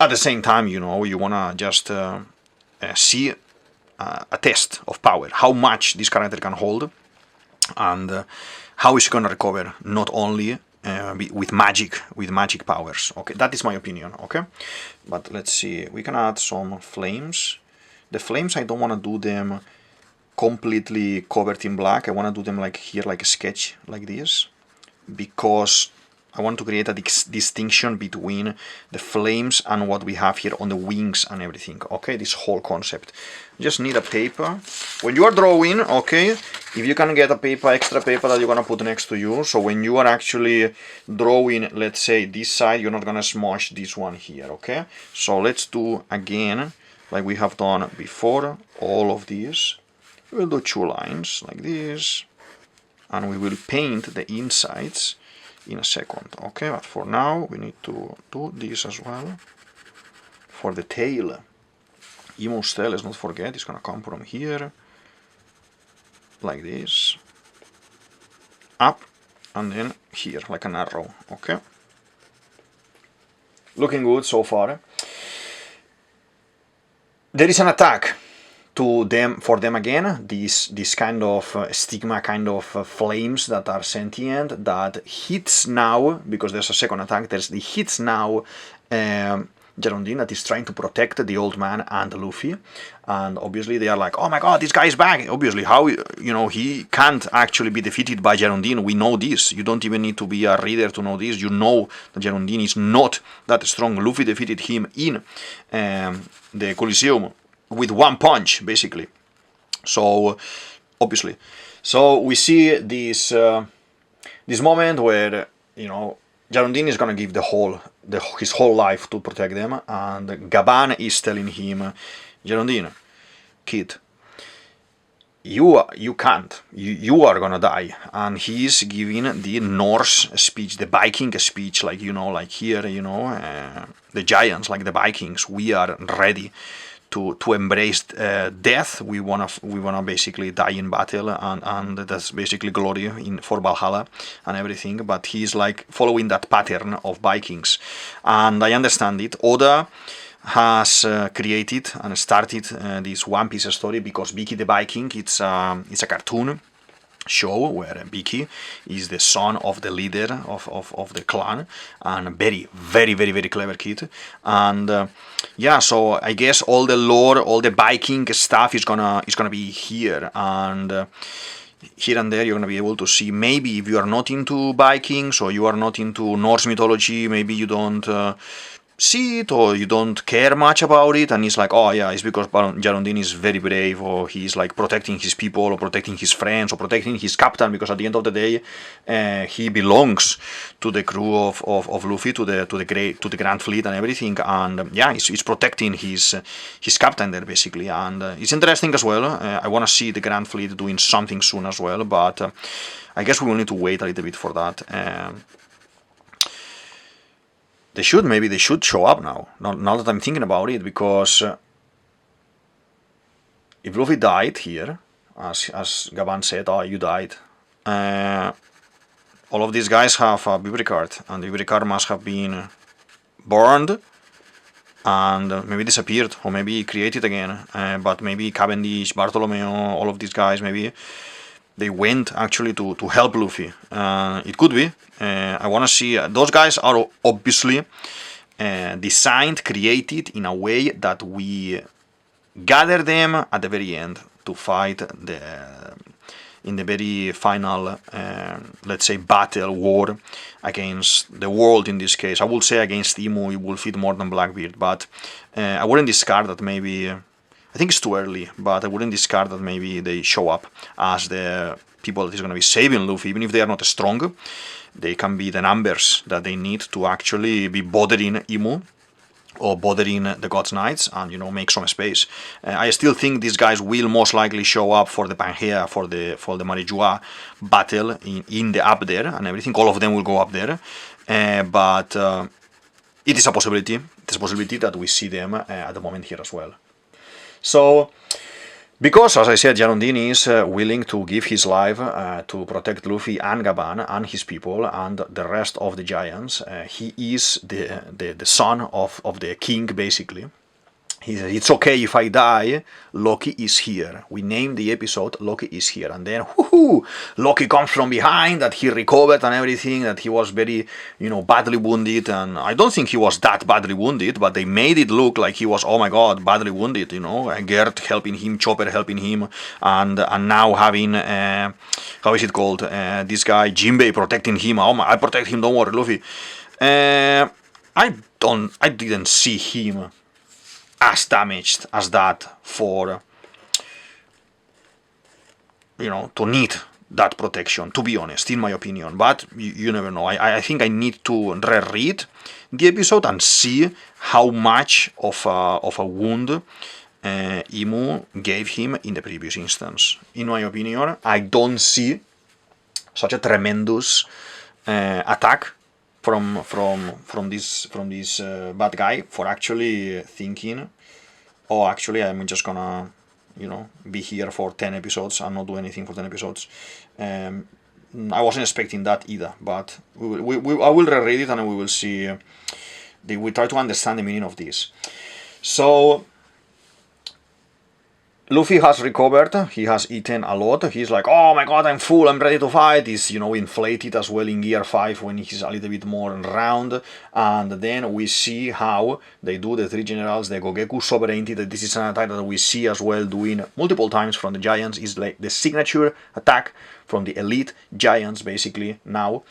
Speaker 1: at the same time, you know, you want to just see a test of power, how much this character can hold, and how is he gonna recover, not only with magic powers. Okay, that is my opinion. Okay, but let's see, we can add some flames. The flames, I don't want to do them completely covered in black. I want to do them like here, like a sketch like this, because I want to create a distinction between the flames and what we have here on the wings and everything. Okay, this whole concept. You just need a paper. When you are drawing, okay, if you can get a paper, extra paper that you're gonna put next to you, so when you are actually drawing, let's say this side, you're not gonna smush this one here. Okay, so let's do again, like we have done before, all of these. We'll do 2 lines like this, and we will paint the insides in a second. Okay, but for now we need to do this as well. For the tail, Imu's tail, let's not forget, it's gonna come from here, like this, up, and then here, like an arrow. Okay, looking good so far. There is an attack to them, for them again, this kind of stigma, kind of flames that are sentient, that hits now, because there's a second attack, there's the hits now Hjarundin, that is trying to protect the old man and Luffy, and obviously they are like, oh my god, this guy is back. Obviously, how, you know, he can't actually be defeated by Hjarundin. We know this. You don't even need to be a reader to know this. You know that Hjarundin is not that strong. Luffy defeated him in the Coliseum with 1 punch, basically. So obviously, so we see this this moment where, you know, Hjarundin is gonna give his whole life to protect them, and Gaban is telling him, Hjarundin, kid, you can't, you are gonna die. And he is giving the Norse speech, the Viking speech, like, you know, like here, you know, the giants, like the Vikings, we are ready to embrace death. We wanna basically die in battle, and that's basically glory for Valhalla and everything. But he's like following that pattern of Vikings, and I understand it. Oda has created and started this One Piece story because Vicky the Viking, it's a cartoon show where Vicky is the son of the leader of the clan, and very clever kid. And yeah, so I guess all the lore, all the Viking stuff is gonna be here, and here and there you're gonna be able to see. Maybe if you are not into Vikings, or you are not into Norse mythology, maybe you don't see it, or you don't care much about it, and it's like, oh yeah, it's because Hjarundin is very brave, or he's like protecting his people, or protecting his friends, or protecting his captain, because at the end of the day he belongs to the crew of Luffy, to the Grand Fleet and everything, and yeah, he's protecting his captain there, basically. And it's interesting as well. I want to see the Grand Fleet doing something soon as well, but I guess we will need to wait a little bit for that. Maybe they should show up now that I'm thinking about it, because if Luffy died here, as Gaban said, oh, you died, all of these guys have a memory card, and the memory card must have been burned, and maybe disappeared, or maybe created again, but maybe Cavendish, Bartolomeo, all of these guys, maybe they went actually to help Luffy. It could be. I want to see. Those guys are obviously designed, created in a way that we gather them at the very end to fight in the very final, let's say, battle, war against the world. In this case, I would say against Imu, it will fit more than Blackbeard, but I wouldn't discard that maybe. I think it's too early, but I wouldn't discard that maybe they show up as the people that is going to be saving Luffy. Even if they are not strong, they can be the numbers that they need to actually be bothering Imu or bothering the God's Knights, and you know, make some space. I still think these guys will most likely show up for the Pangea, for the Marijua battle in the up there and everything. All of them will go up there, but it is a possibility. It's a possibility that we see them at the moment here as well. So, because, as I said, Hjarundin is willing to give his life to protect Luffy and Gaban and his people and the rest of the giants. He is the son of the king, basically. He says, it's okay if I die, Loki is here. We named the episode Loki is here. And then, whoo, Loki comes from behind, that he recovered and everything, that he was very, you know, badly wounded. And I don't think he was that badly wounded, but they made it look like he was, oh my god, badly wounded, you know. Gert helping him, Chopper helping him, and now having, how is it called, this guy, Jinbei protecting him. Oh my, I protect him, don't worry, Luffy. I didn't see him as damaged as that for, you know, to need that protection, to be honest, in my opinion. But you never know. I think I need to reread the episode and see how much of a wound Imu gave him in the previous instance. In my opinion, I don't see such a tremendous attack from this bad guy for actually thinking, oh, actually I'm just gonna, you know, be here for 10 episodes and not do anything for 10 episodes. I wasn't expecting that either, but I will reread it and we will see. We try to understand the meaning of this. So Luffy has recovered, he has eaten a lot, he's like, oh my god, I'm full, I'm ready to fight. He's, you know, inflated as well in Gear 5 when he's a little bit more round. And then we see how they do the three generals, the Gogeku Sovereignty, that this is an attack that we see as well doing multiple times from the giants, is like the signature attack from the elite giants, basically. Now,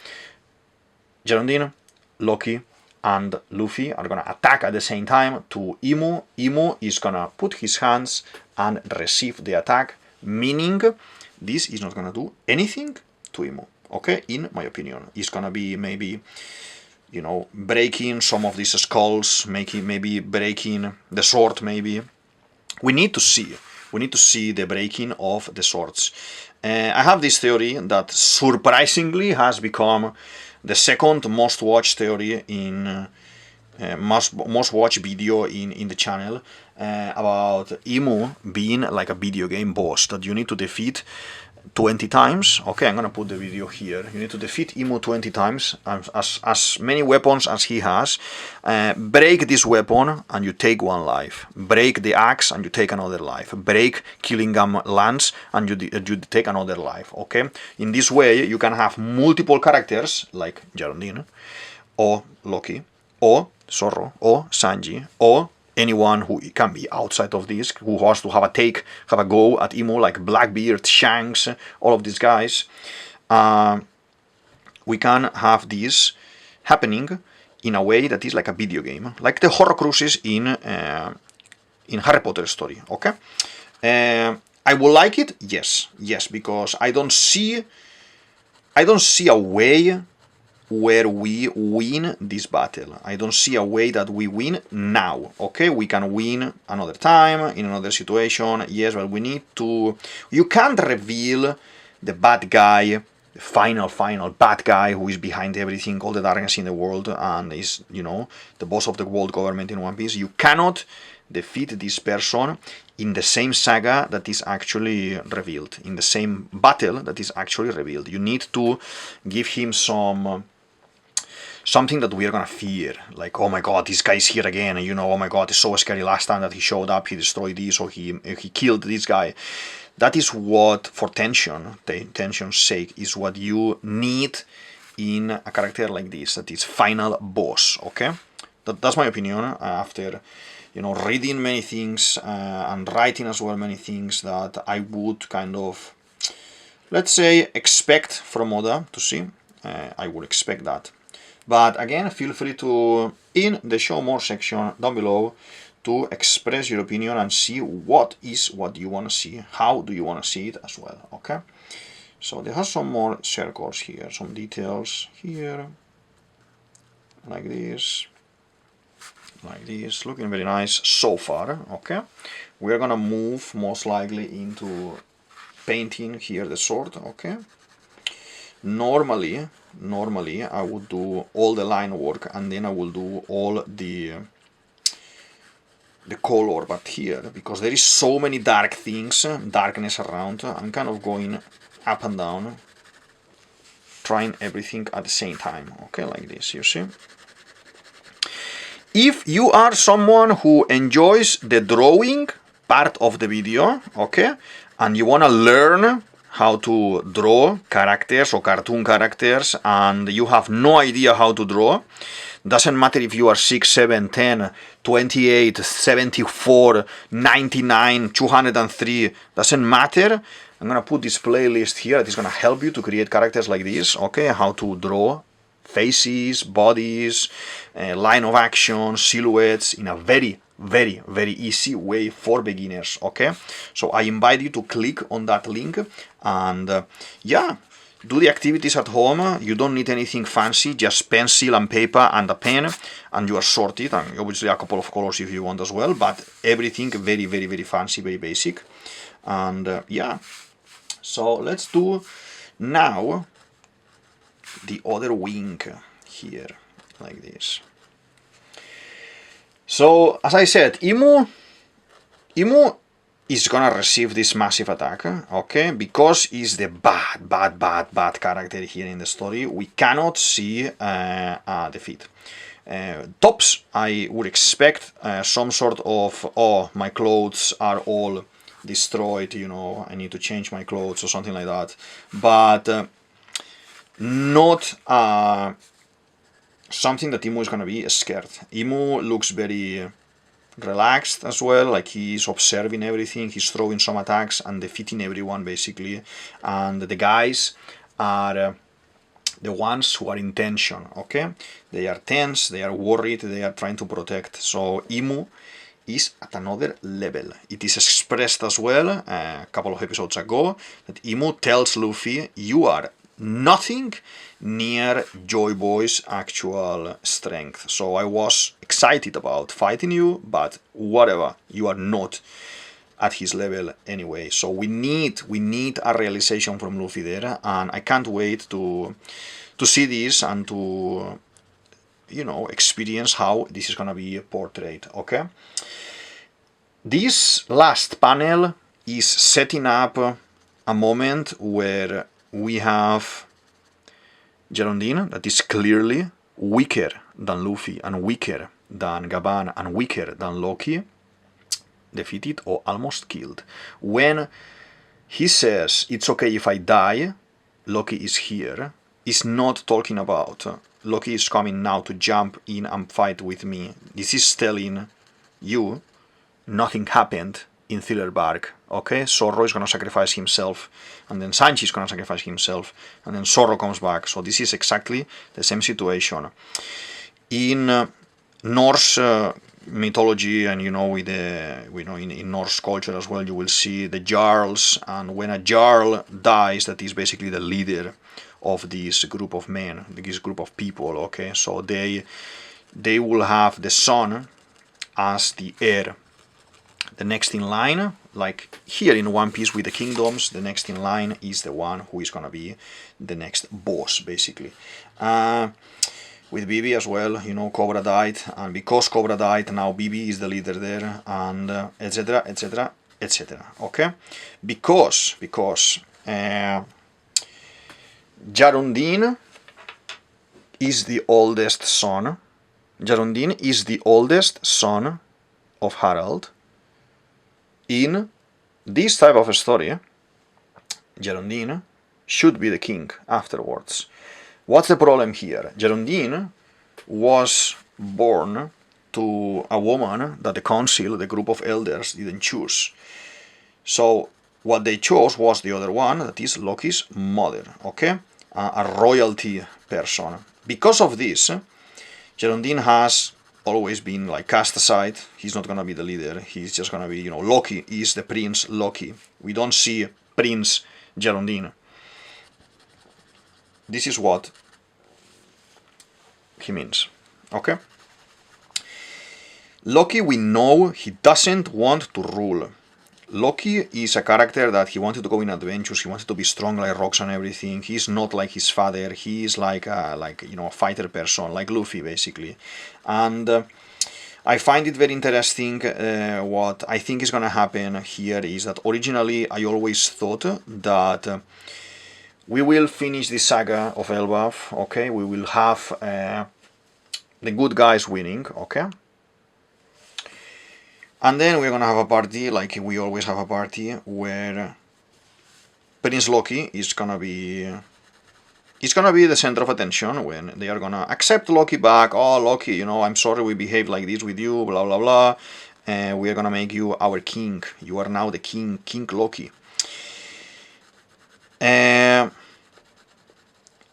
Speaker 1: Hjarundin, Loki, and Luffy are gonna attack at the same time to Imu. Imu is gonna put his hands and receive the attack, meaning this is not gonna do anything to Imu, okay, in my opinion. It's gonna be maybe, you know, breaking some of these skulls, maybe breaking the sword, maybe. We need to see the breaking of the swords. I have this theory that surprisingly has become the second most watched theory in most watched video in the channel, about Imu being like a video game boss that you need to defeat 20 times. Okay, I'm gonna put the video here. You need to defeat Imu 20 times, as many weapons as he has. Break this weapon and you take one life. Break the axe and you take another life. Break Killingham lance and you take another life. Okay, in this way you can have multiple characters like Hjarundin, or Loki, or Zorro, or Sanji, or anyone who can be outside of this, who wants to have a go at Imu, like Blackbeard, Shanks, all of these guys. We can have this happening in a way that is like a video game, like the Horcruxes in Harry Potter story. Okay, I would like it, yes, because I don't see a way where we win this battle. I don't see a way that we win now. Okay, we can win another time, in another situation, yes, but we need to... You can't reveal the bad guy, the final bad guy who is behind everything, all the darkness in the world, and is, you know, the boss of the world government in One Piece. You cannot defeat this person in the same saga that is actually revealed, in the same battle that is actually revealed. You need to give him something that we are gonna fear, like, oh my god, this guy is here again, and you know, oh my god, it's so scary. Last time that he showed up, he destroyed this, or he killed this guy. That is what, for tension's sake, is what you need in a character like this, that is final boss. Okay, that's my opinion after, you know, reading many things and writing as well many things that I would kind of, let's say, expect from Oda to see. I would expect that. But again, feel free to, in the show more section down below, to express your opinion and see what you want to see, how do you want to see it as well, okay? So there has some more circles here, some details here, like this. like this, looking very nice so far. Okay, we're gonna move most likely into painting here the sword. Okay, normally I would do all the line work and then I will do all the color, but here, because there is so many dark things, darkness around, I'm kind of going up and down, trying everything at the same time. Okay, like this, you see. If you are someone who enjoys the drawing part of the video, okay, and you want to learn how to draw characters or cartoon characters and you have no idea how to draw, doesn't matter if you are 6, 7, 10, 28, 74, 99, 203, doesn't matter. I'm gonna put this playlist here that is gonna help you to create characters like this, okay, how to draw faces, bodies, line of action, silhouettes in a very easy way for beginners. Okay, so I invite you to click on that link and yeah, do the activities at home. You don't need anything fancy, just pencil and paper and a pen, and you are sorted, and obviously a couple of colors if you want as well, but everything very fancy, very basic. And yeah, so let's do now the other wing here, like this. So, as I said, Imu is gonna receive this massive attack, okay, because he's the bad character here in the story. We cannot see a defeat. Tops, I would expect some sort of, oh, my clothes are all destroyed, you know, I need to change my clothes or something like that, but not something that Imu is going to be scared. Imu looks very relaxed as well, like he's observing everything, he's throwing some attacks and defeating everyone basically, and the guys are the ones who are in tension, okay? They are tense, they are worried, they are trying to protect, so Imu is at another level. It is expressed as well a couple of episodes ago that Imu tells Luffy, you are nothing near Joy Boy's actual strength. So I was excited about fighting you, but whatever, you are not at his level anyway. So we need a realization from Luffy there, and I can't wait to see this and to, you know, experience how this is gonna be portrayed. Okay, this last panel is setting up a moment where we have Hjarundin that is clearly weaker than Luffy and weaker than Gaban and weaker than Loki, defeated or almost killed. When he says, it's okay if I die, Loki is here, is not talking about Loki is coming now to jump in and fight with me. This is telling you nothing happened in Thriller Bark, okay? Zorro is gonna sacrifice himself, and then Sanji is gonna sacrifice himself, and then Zorro comes back. So this is exactly the same situation. In Norse mythology, and you know, in Norse culture as well, you will see the Jarls, and when a Jarl dies, that is basically the leader of this group of men, this group of people, okay? So they will have the son as the heir. The next in line, like here in One Piece with the kingdoms, the next in line is the one who is gonna be the next boss, basically. With Bibi as well, you know, Cobra died, and because Cobra died, now Bibi is the leader there, and etc, etc, etc, okay? Because Hjarundin is the oldest son. Hjarundin is the oldest son of Harald. In this type of a story, Hjarundin should be the king afterwards. What's the problem here? Hjarundin was born to a woman that the council, the group of elders, didn't choose. So what they chose was the other one, that is Loki's mother, okay? A royalty person. Because of this, Hjarundin has always been like cast aside. He's not gonna be the leader. He's just gonna be, you know, Loki is the Prince Loki. We don't see Prince Hjarundin. This is what he means. Okay. Loki, we know he doesn't want to rule. Loki is a character that he wanted to go in adventures, he wanted to be strong like rocks and everything. He's not like his father, he is like a fighter person, like Luffy basically. And I find it very interesting. What I think is gonna happen here is that originally I always thought that we will finish this saga of Elbaf, okay? We will have the good guys winning, okay? And then we're gonna have a party, like we always have a party, where Prince Loki is gonna be the center of attention, when they are gonna accept Loki back. Oh, Loki, I'm sorry we behaved like this with you, blah blah blah. We are gonna make you our king. You are now the king, King Loki. And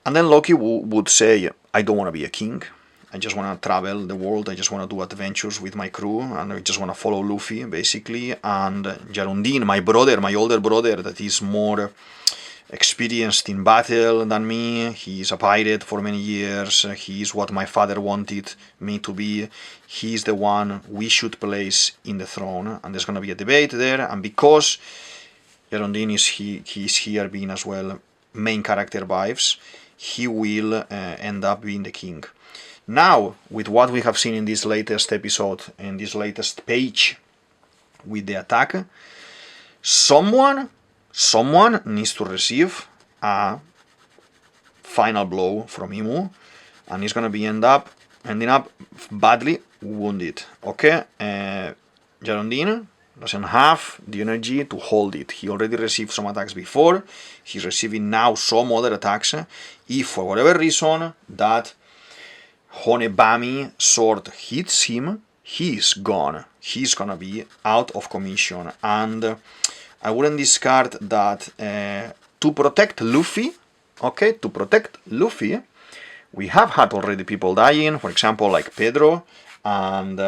Speaker 1: then Loki would say, I don't want to be a king. I just want to travel the world, I just want to do adventures with my crew, and I just want to follow Luffy, basically. And Hjarundin, my brother, my older brother, that is more experienced in battle than me, he's a pirate for many years, he's what my father wanted me to be, he's the one we should place in the throne. And there's going to be a debate there, and because Hjarundin he's here being as well main character vibes, he will end up being the king. Now, with what we have seen in this latest episode, in this latest page, with the attack, someone needs to receive a final blow from Imu, and he's gonna be ending up badly wounded. Okay, Hjarundin doesn't have the energy to hold it. He already received some attacks before. He's receiving now some other attacks. If for whatever reason that Honebami sword hits him, he's gone. He's gonna be out of commission. And I wouldn't discard that to protect Luffy, okay, we have had already people dying, for example, like Pedro, and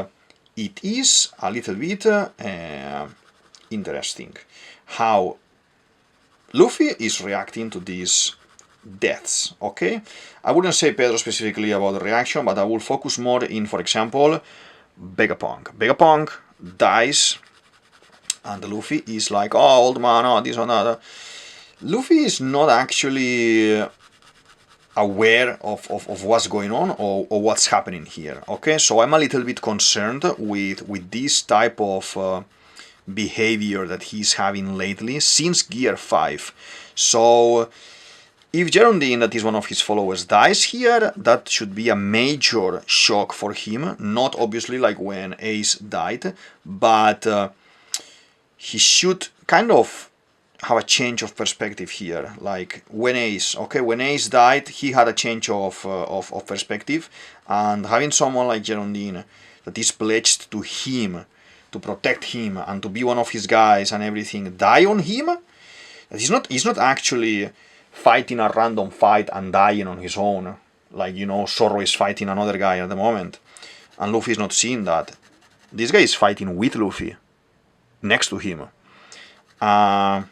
Speaker 1: it is a little bit interesting how Luffy is reacting to these deaths, okay? I wouldn't say Pedro specifically about the reaction, but I will focus more in, for example, Vegapunk. Vegapunk dies, and Luffy is like, oh, old man, oh, this or that. Luffy is not actually aware of what's going on or what's happening here, okay? So I'm a little bit concerned with this type of behavior that he's having lately since Gear 5. So if Hjarundin, that is one of his followers, dies here, that should be a major shock for him. Not obviously like when Ace died, but he should kind of have a change of perspective here. Like when Ace died, he had a change of perspective, and having someone like Hjarundin that is pledged to him, to protect him, and to be one of his guys and everything, die on him, that he's not actually fighting a random fight and dying on his own, like, Zoro is fighting another guy at the moment, and Luffy is not seeing that. This guy is fighting with Luffy, next to him. I'm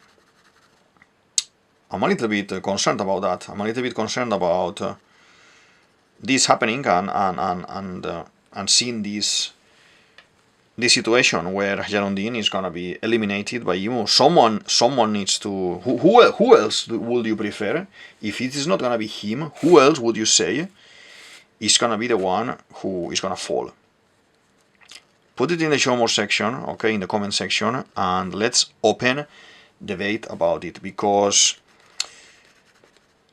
Speaker 1: a little bit concerned about that. I'm a little bit concerned about this happening and seeing this situation where Hjarundin is gonna be eliminated by Imu. Someone needs to. Who else would you prefer? If it is not gonna be him, who else would you say is gonna be the one who is gonna fall? Put it in the show more section, okay, in the comment section, and let's open debate about it, because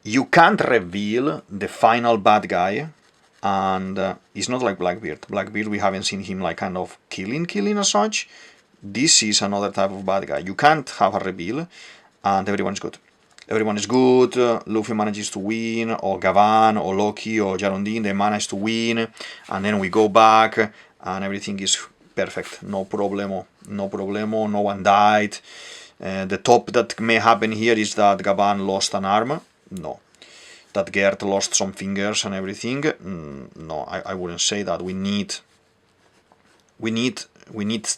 Speaker 1: you can't reveal the final bad guy. And it's not like Blackbeard. Blackbeard, we haven't seen him like kind of killing as such. This is another type of bad guy. You can't have a reveal, and everyone is good. Everyone is good. Luffy manages to win, or Gaban, or Loki, or Hjarundin, they manage to win, and then we go back, and everything is perfect. No problemo. No one died. The top that may happen here is that Gaban lost an arm. No. That Gert lost some fingers and everything. No, I wouldn't say that. We need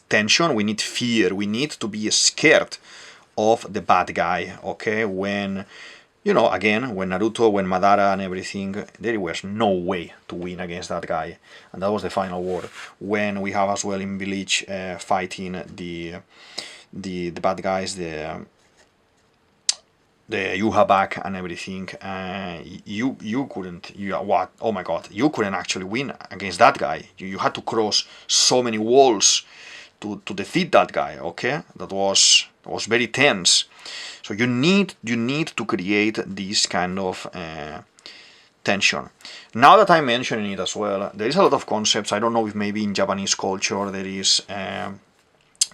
Speaker 1: tension, we need fear, we need to be scared of the bad guy, okay? When you know, again, when Naruto, when Madara and everything, there was no way to win against that guy. And that was the final war. When we have as well in Village fighting the bad guys, the Yuha and everything, you couldn't, what, oh my god, you couldn't actually win against that guy. You had to cross so many walls to defeat that guy, okay? That was very tense. So you need to create this kind of tension. Now that I'm mentioning it as well, there is a lot of concepts. I don't know if maybe in Japanese culture there is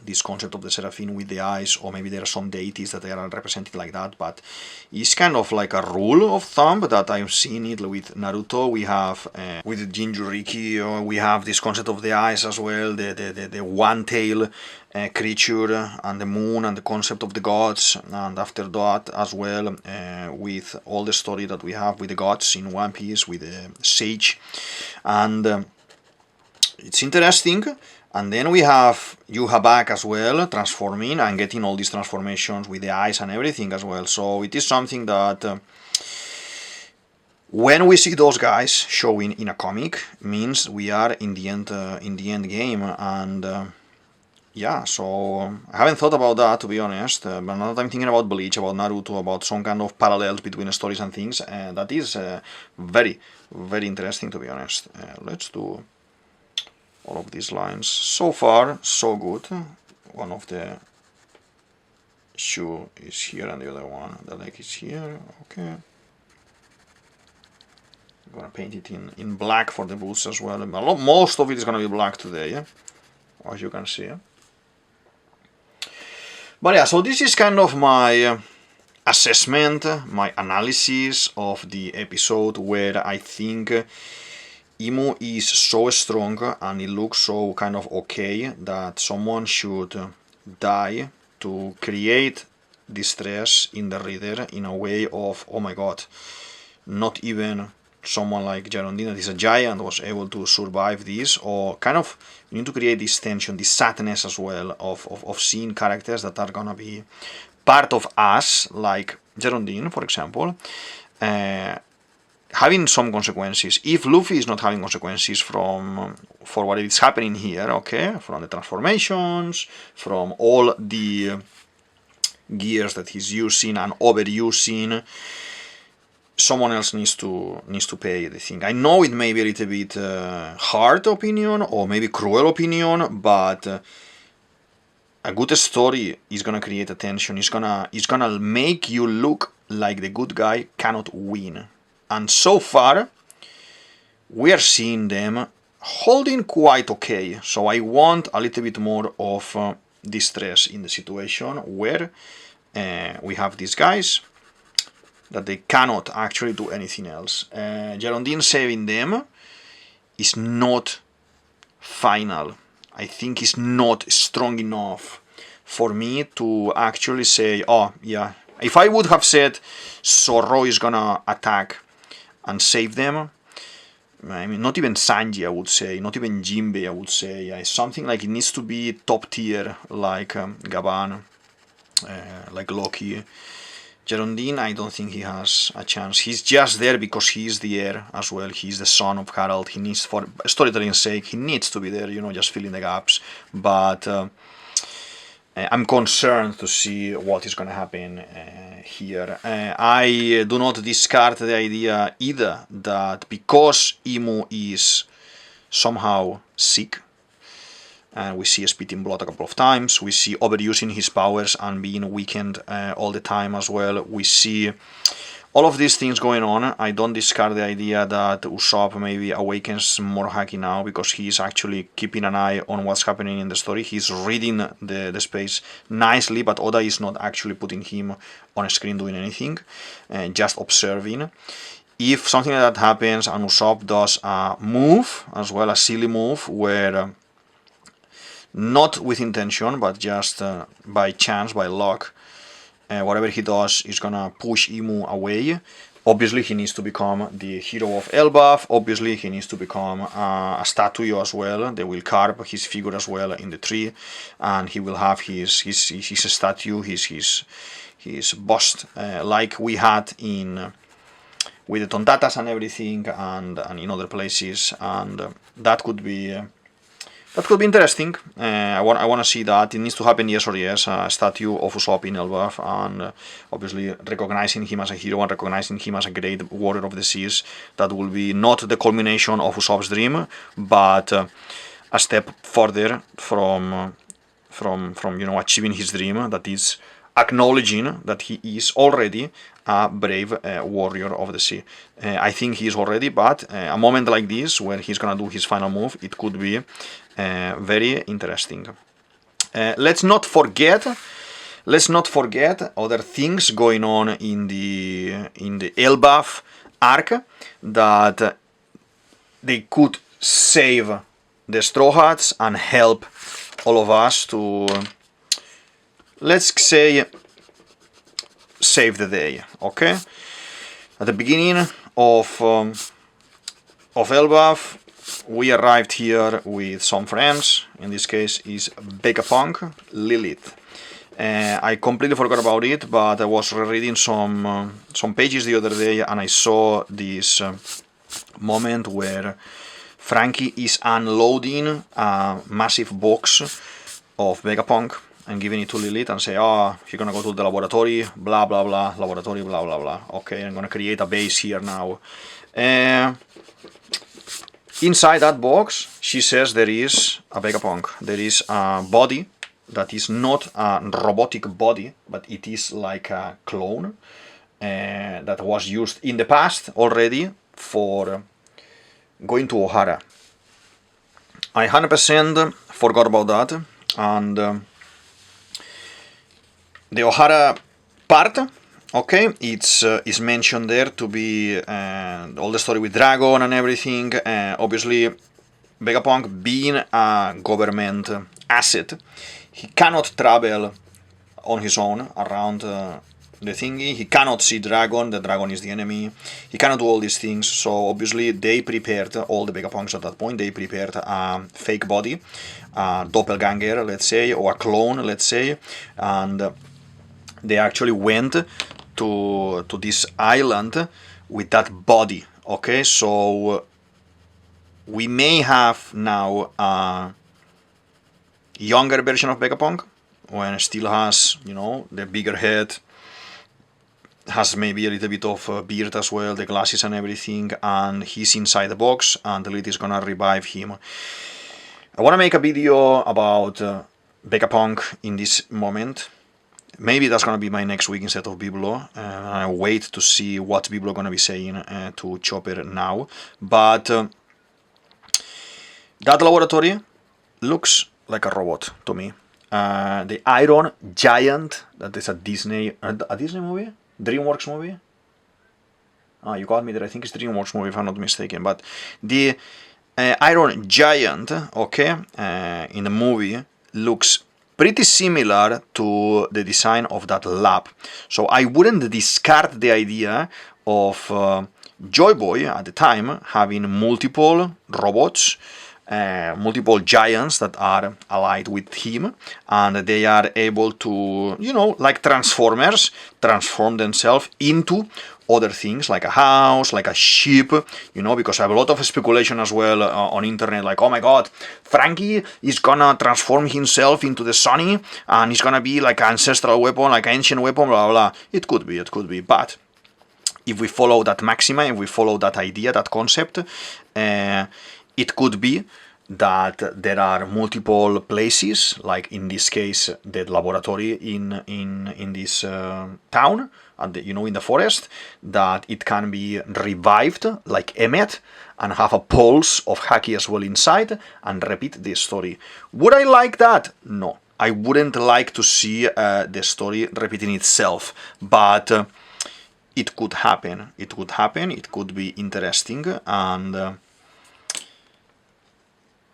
Speaker 1: this concept of the seraphim with the eyes, or maybe there are some deities that they are represented like that, but it's kind of like a rule of thumb that I've seen it with Naruto. We have with Jinchuriki, we have this concept of the eyes as well, the one-tail creature, and the moon, and the concept of the gods, and after that as well with all the story that we have with the gods in One Piece, with the sage, and it's interesting. And then we have Yuha as well, transforming and getting all these transformations with the eyes and everything as well. So it is something that when we see those guys showing in a comic, means we are in the end game. And yeah, so I haven't thought about that, to be honest. But now that I'm thinking about Bleach, about Naruto, about some kind of parallels between stories and things, that is very, very interesting, to be honest. Let's do all of these lines. So far, so good. One of the shoe is here and the other one, the leg is here. Okay. I'm gonna paint it in black for the boots as well. Most of it is gonna be black today, as you can see. But yeah, so this is kind of my assessment, my analysis of the episode, where I think Imu is so strong and it looks so kind of okay that someone should die to create distress in the reader in a way of, oh my god, not even someone like Hjarundin, that is a giant, was able to survive this, or kind of you need to create this tension, this sadness as well of seeing characters that are gonna be part of us, like Hjarundin, for example, having some consequences. If Luffy is not having consequences for what is happening here, okay, from the transformations, from all the gears that he's using and overusing, someone else needs to pay the thing. I know it may be a little bit hard opinion, or maybe cruel opinion, but a good story is gonna create attention. It's gonna make you look like the good guy cannot win. And so far, we are seeing them holding quite okay. So I want a little bit more of distress in the situation where we have these guys that they cannot actually do anything else. Hjarundin saving them is not final. I think it's not strong enough for me to actually say, oh yeah, if I would have said Zoro is gonna attack and save them, I mean, not even Sanji, I would say, not even Jinbei, I would say. Something like it needs to be top tier, like Gaban, like Loki. Hjarundin, I don't think he has a chance. He's just there because he's the heir as well. He's the son of Harald. He needs, for storytelling's sake, he needs to be there, you know, just filling the gaps. But I'm concerned to see what is going to happen here. I do not discard the idea either that because Imu is somehow sick, and we see spitting blood a couple of times, we see overusing his powers and being weakened all the time as well, we see all of these things going on. I don't discard the idea that Usopp maybe awakens more Haki now, because he's actually keeping an eye on what's happening in the story. He's reading the space nicely, but Oda is not actually putting him on a screen doing anything, just observing. If something like that happens and Usopp does a move, as well, a silly move, where not with intention, but just by chance, by luck, whatever he does is gonna push Imu away. Obviously, he needs to become the hero of Elbaf. Obviously, he needs to become a statue as well. They will carve his figure as well in the tree, and he will have his statue, his his bust, like we had in with the Tontatas and everything, and in other places, and that could be interesting. I want to see that. It needs to happen, yes or yes. A statue of Usopp in Elbaf, and obviously recognizing him as a hero and recognizing him as a great warrior of the seas. That will be not the culmination of Usopp's dream, but a step further from achieving his dream. That is acknowledging that he is already a brave warrior of the sea. I think he is already, but a moment like this, where he's gonna do his final move, it could be very interesting. Let's not forget other things going on in the Elbaf arc, that they could save the Straw Hats and help all of us to, let's say, save the day. Okay, at the beginning of Elbaf, we arrived here with some friends. In this case is Vegapunk, Lilith. I completely forgot about it, but I was reading some pages the other day, and I saw this moment where Frankie is unloading a massive box of Vegapunk and giving it to Lilith and say, oh, you're gonna go to the laboratory, blah blah blah, laboratory, blah blah blah. Okay, I'm gonna create a base here now. Inside that box, she says there is a Vegapunk. There is a body that is not a robotic body, but it is like a clone that was used in the past already for going to Ohara. I 100% forgot about that, and the Ohara part, okay, it's mentioned there to be all the story with Dragon and everything. Obviously, Vegapunk being a government asset, he cannot travel on his own around the thingy. He cannot see Dragon, the Dragon is the enemy. He cannot do all these things, so obviously they prepared, all the Vegapunks at that point, they prepared a fake body, a doppelganger, let's say, or a clone, let's say, and they actually went to this island with that body. Okay, so we may have now a younger version of Vegapunk, when it still has, you know, the bigger head, has maybe a little bit of beard as well, the glasses and everything, and he's inside the box, and Lilith is gonna revive him. I wanna make a video about Vegapunk in this moment. Maybe that's gonna be my next week instead of Biblo. I wait to see what Biblo gonna be saying to Chopper now. But that laboratory looks like a robot to me. The Iron Giant, that is a Disney movie? DreamWorks movie? You got me there. I think it's DreamWorks movie if I'm not mistaken. But the Iron Giant, okay, in the movie looks pretty similar to the design of that lab. So I wouldn't discard the idea of Joy Boy at the time having multiple robots, multiple giants that are allied with him, and they are able to, you know, like Transformers, transform themselves into other things, like a house, like a ship, you know, because I have a lot of speculation as well on internet, like, oh my god, Frankie is gonna transform himself into the Sunny, and he's gonna be like an ancestral weapon, like an ancient weapon, blah, blah, blah. It could be, but if we follow that maxima, if we follow that idea, that concept, it could be that there are multiple places, like in this case, the laboratory in this town, and you know, in the forest, that it can be revived like Emmet and have a pulse of Haki as well inside and repeat the story. Would I like that? No, I wouldn't like to see the story repeating itself, but it could happen. It could be interesting, and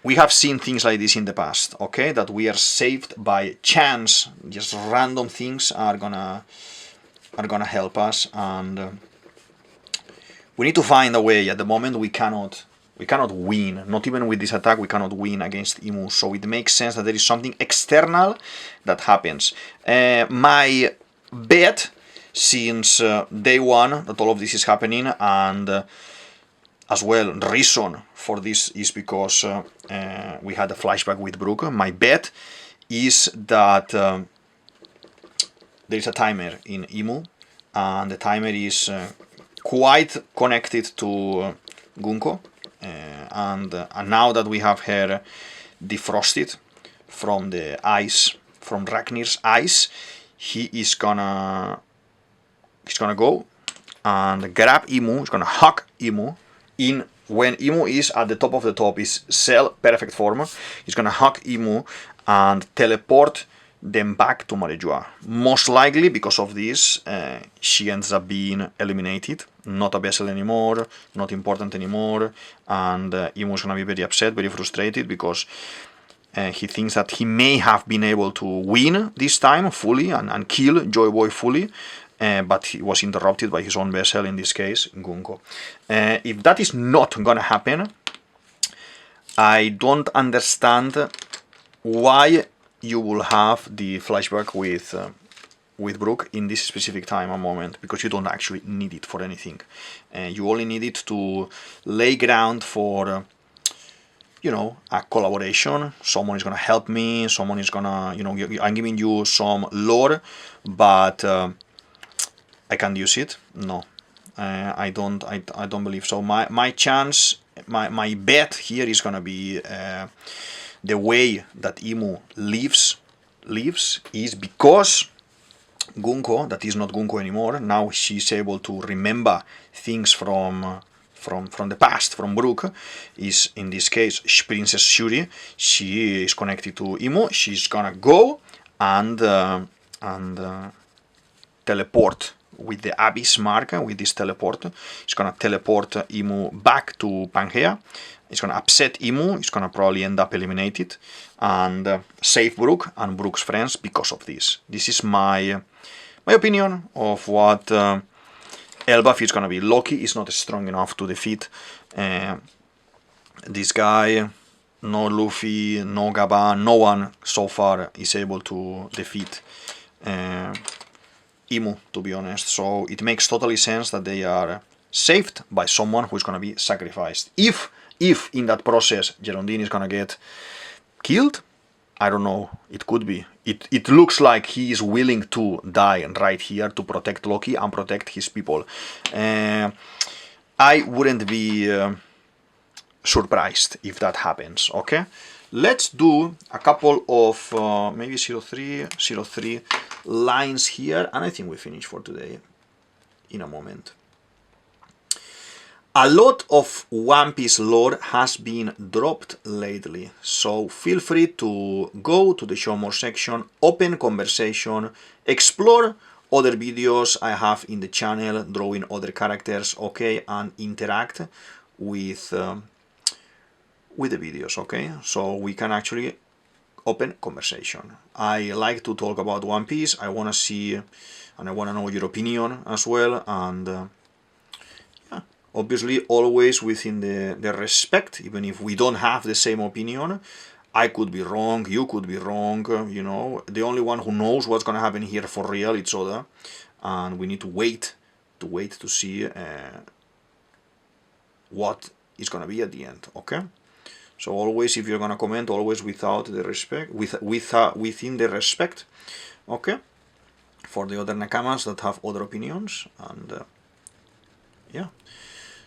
Speaker 1: we have seen things like this in the past, okay? That we are saved by chance. Just random things are gonna help us, and we need to find a way. At the moment, we cannot win. Not even with this attack, we cannot win against Imu. So it makes sense that there is something external that happens. My bet since day one that all of this is happening, and as well, reason for this is because we had a flashback with Brook. My bet is that there is a timer in Imu, and the timer is quite connected to Gunko, and now that we have her defrosted from the ice, from Ragnir's ice, he's gonna go and grab Imu. He's gonna hug Imu in when Imu is at the top of the top, is cell perfect form. He's gonna hug Imu and teleport them back to Marejua. Most likely because of this, she ends up being eliminated, not a vessel anymore, not important anymore, and Imu's gonna be very upset, very frustrated, because he thinks that he may have been able to win this time fully and kill Joy Boy fully, but he was interrupted by his own vessel, in this case, Gunko. If that is not gonna happen, I don't understand why you will have the flashback with Brook in this specific time and moment, because you don't actually need it for anything. You only need it to lay ground for, you know, a collaboration. Someone is gonna help me, someone is gonna, you know, I'm giving you some lore, but I can't use it. No, I don't believe so. My chance, my bet here is gonna be the way that Imu lives is because Gunko, that is not Gunko anymore, now she's able to remember things from the past, from Brook, is in this case Princess Shuri. She is connected to Imu. She's gonna go and teleport with the Abyss mark, with this teleport. It's gonna teleport Imu back to Pangea. It's gonna upset Imu. It's gonna probably end up eliminated and save Brook and Brook's friends because of this. This is my opinion of what Elbaf is gonna be. Loki is not strong enough to defeat this guy. No Luffy, no Gaban, no one so far is able to defeat Imu, to be honest. So it makes totally sense that they are saved by someone who is gonna be sacrificed. If in that process Hjarundin is gonna get killed, I don't know, it could be. It looks like he is willing to die right here to protect Loki and protect his people. I wouldn't be surprised if that happens, okay? Let's do a couple of maybe 03 lines here, and I think we finish for today in a moment. A lot of One Piece lore has been dropped lately, so feel free to go to the Show More section, open conversation, explore other videos I have in the channel, drawing other characters, okay, and interact with the videos, okay? So we can actually open conversation. I like to talk about One Piece. I want to see and I want to know your opinion as well, and obviously always within the respect, even if we don't have the same opinion. I could be wrong, you could be wrong, you know. The only one who knows what's gonna happen here for real, it's Oda, and we need to wait to see what is gonna be at the end, okay? So always, if you're gonna comment, always without the respect, within the respect, okay, for the other Nakamas that have other opinions, and yeah.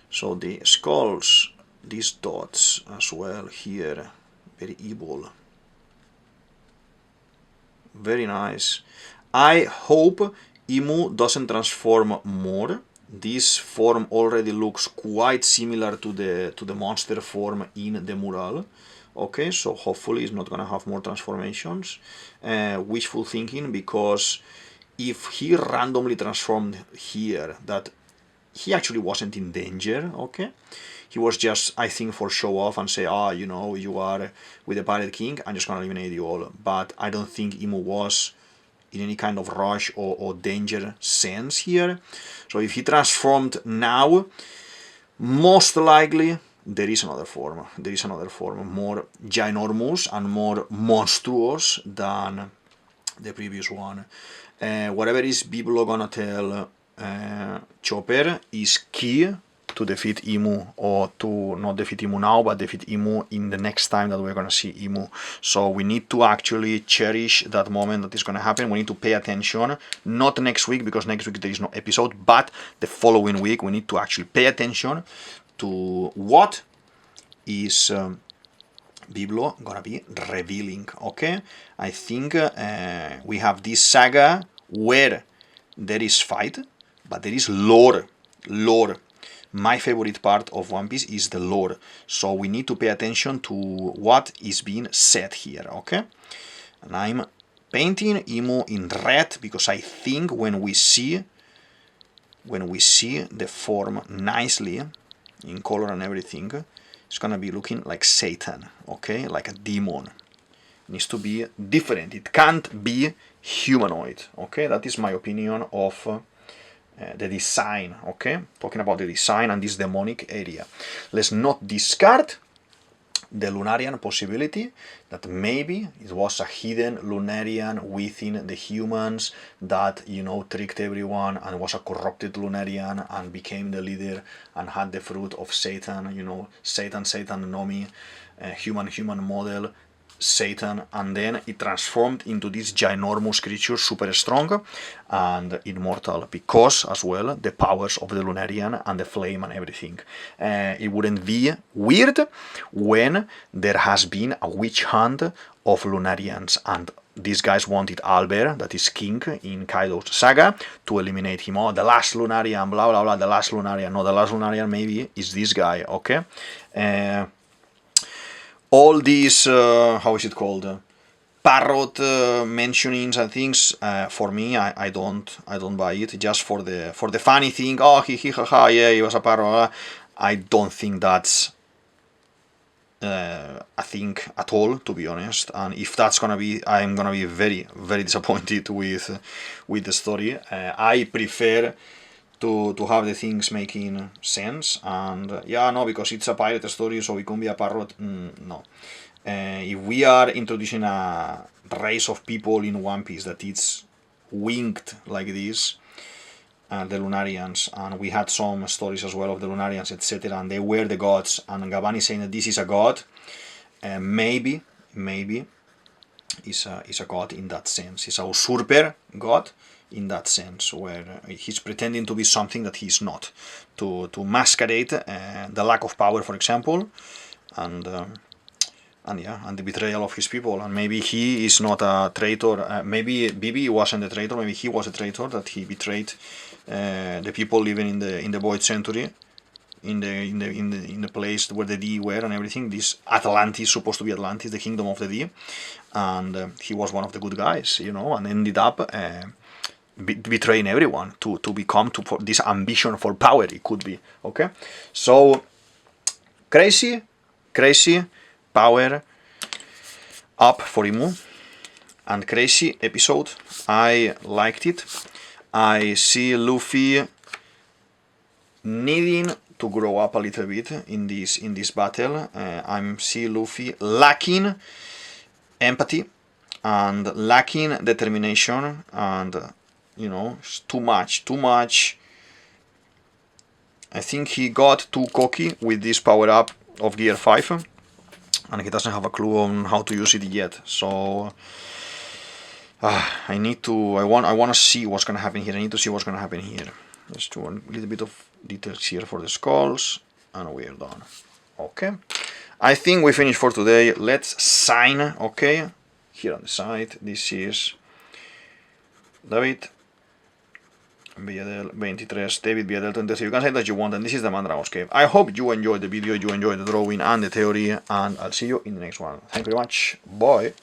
Speaker 1: So the skulls, these dots as well here, very evil, very nice. I hope Imu doesn't transform more. This form already looks quite similar to the monster form in the mural. Okay, so hopefully it's not gonna have more transformations. Wishful thinking, because if he randomly transformed here, that he actually wasn't in danger, okay? He was just, I think, for show off and say, you know, you are with the Pirate King, I'm just gonna eliminate you all. But I don't think Imu was in any kind of rush or danger sense here. So if he transformed now, most likely there is another form. There is another form more ginormous and more monstrous than the previous one. Whatever is Biblo gonna tell Chopper is key to defeat Imu, or to not defeat Imu now, but defeat Imu in the next time that we're gonna see Imu. So we need to actually cherish that moment that is gonna happen. We need to pay attention, not next week, because next week there is no episode, but the following week we need to actually pay attention to what is Biblo gonna be revealing. Okay, I think we have this saga where there is fight, but there is lore. My favorite part of One Piece is the lore, so we need to pay attention to what is being said here. Okay, and I'm painting Imu in red because I think when we see the form nicely in color and everything, it's gonna be looking like Satan. Okay, like a demon. It needs to be different. It can't be humanoid. Okay, that is my opinion of the design. Okay, talking about the design and this demonic area. Let's not discard the Lunarian possibility that maybe it was a hidden Lunarian within the humans that, you know, tricked everyone and was a corrupted Lunarian and became the leader and had the fruit of Satan, you know, Satan Nomi, human model, Satan, and then it transformed into this ginormous creature, super strong and immortal, because as well the powers of the Lunarian and the flame and everything. It wouldn't be weird when there has been a witch hunt of Lunarians and these guys wanted Albert, that is king in Kaido's saga, to eliminate him. Oh, the last Lunarian, blah blah blah, the last Lunarian. No, the last Lunarian maybe is this guy. Okay. All these, how is it called, parrot mentionings and things, for me, I don't buy it. Just for the funny thing. Oh, he ha ha, yeah, he was a parrot. I don't think that's a thing at all, to be honest. And if that's gonna be, I'm gonna be very, very disappointed with the story. I prefer to have the things making sense, and yeah, no, because it's a pirate story, so it can be a parrot. No. If we are introducing a race of people in One Piece that it's winged like this, the Lunarians, and we had some stories as well of the Lunarians, etc., and they were the gods, and Gaban is saying that this is a god, maybe is a god in that sense. He's a usurper god in that sense, where he's pretending to be something that he's not, to masquerade the lack of power, for example, and the betrayal of his people. And maybe he is not a traitor. Maybe Bibi wasn't a traitor. Maybe he was a traitor, that he betrayed the people living in the Void Century, in the place where the D were and everything. This Atlantis, supposed to be Atlantis, the kingdom of the D, and he was one of the good guys, you know, and ended up betraying everyone to become for this ambition for power. It could be. Okay, so crazy power up for Imu, and crazy episode. I liked it. I see Luffy needing to grow up a little bit in this battle. I see Luffy lacking empathy and lacking determination, and you know, too much. I think he got too cocky with this power up of Gear 5, and he doesn't have a clue on how to use it yet. So I want to see what's gonna happen here. I need to see what's gonna happen here. Let's do a little bit of details here for the skulls, and we're done. Okay, I think we finished for today. Let's sign. Okay, here on the side, this is DavidViadel23, DavidViadel23. You can say that you want, and this is the Mandragon's Cave. I hope you enjoyed the video, you enjoyed the drawing and the theory, and I'll see you in the next one. Thank you very much. Bye.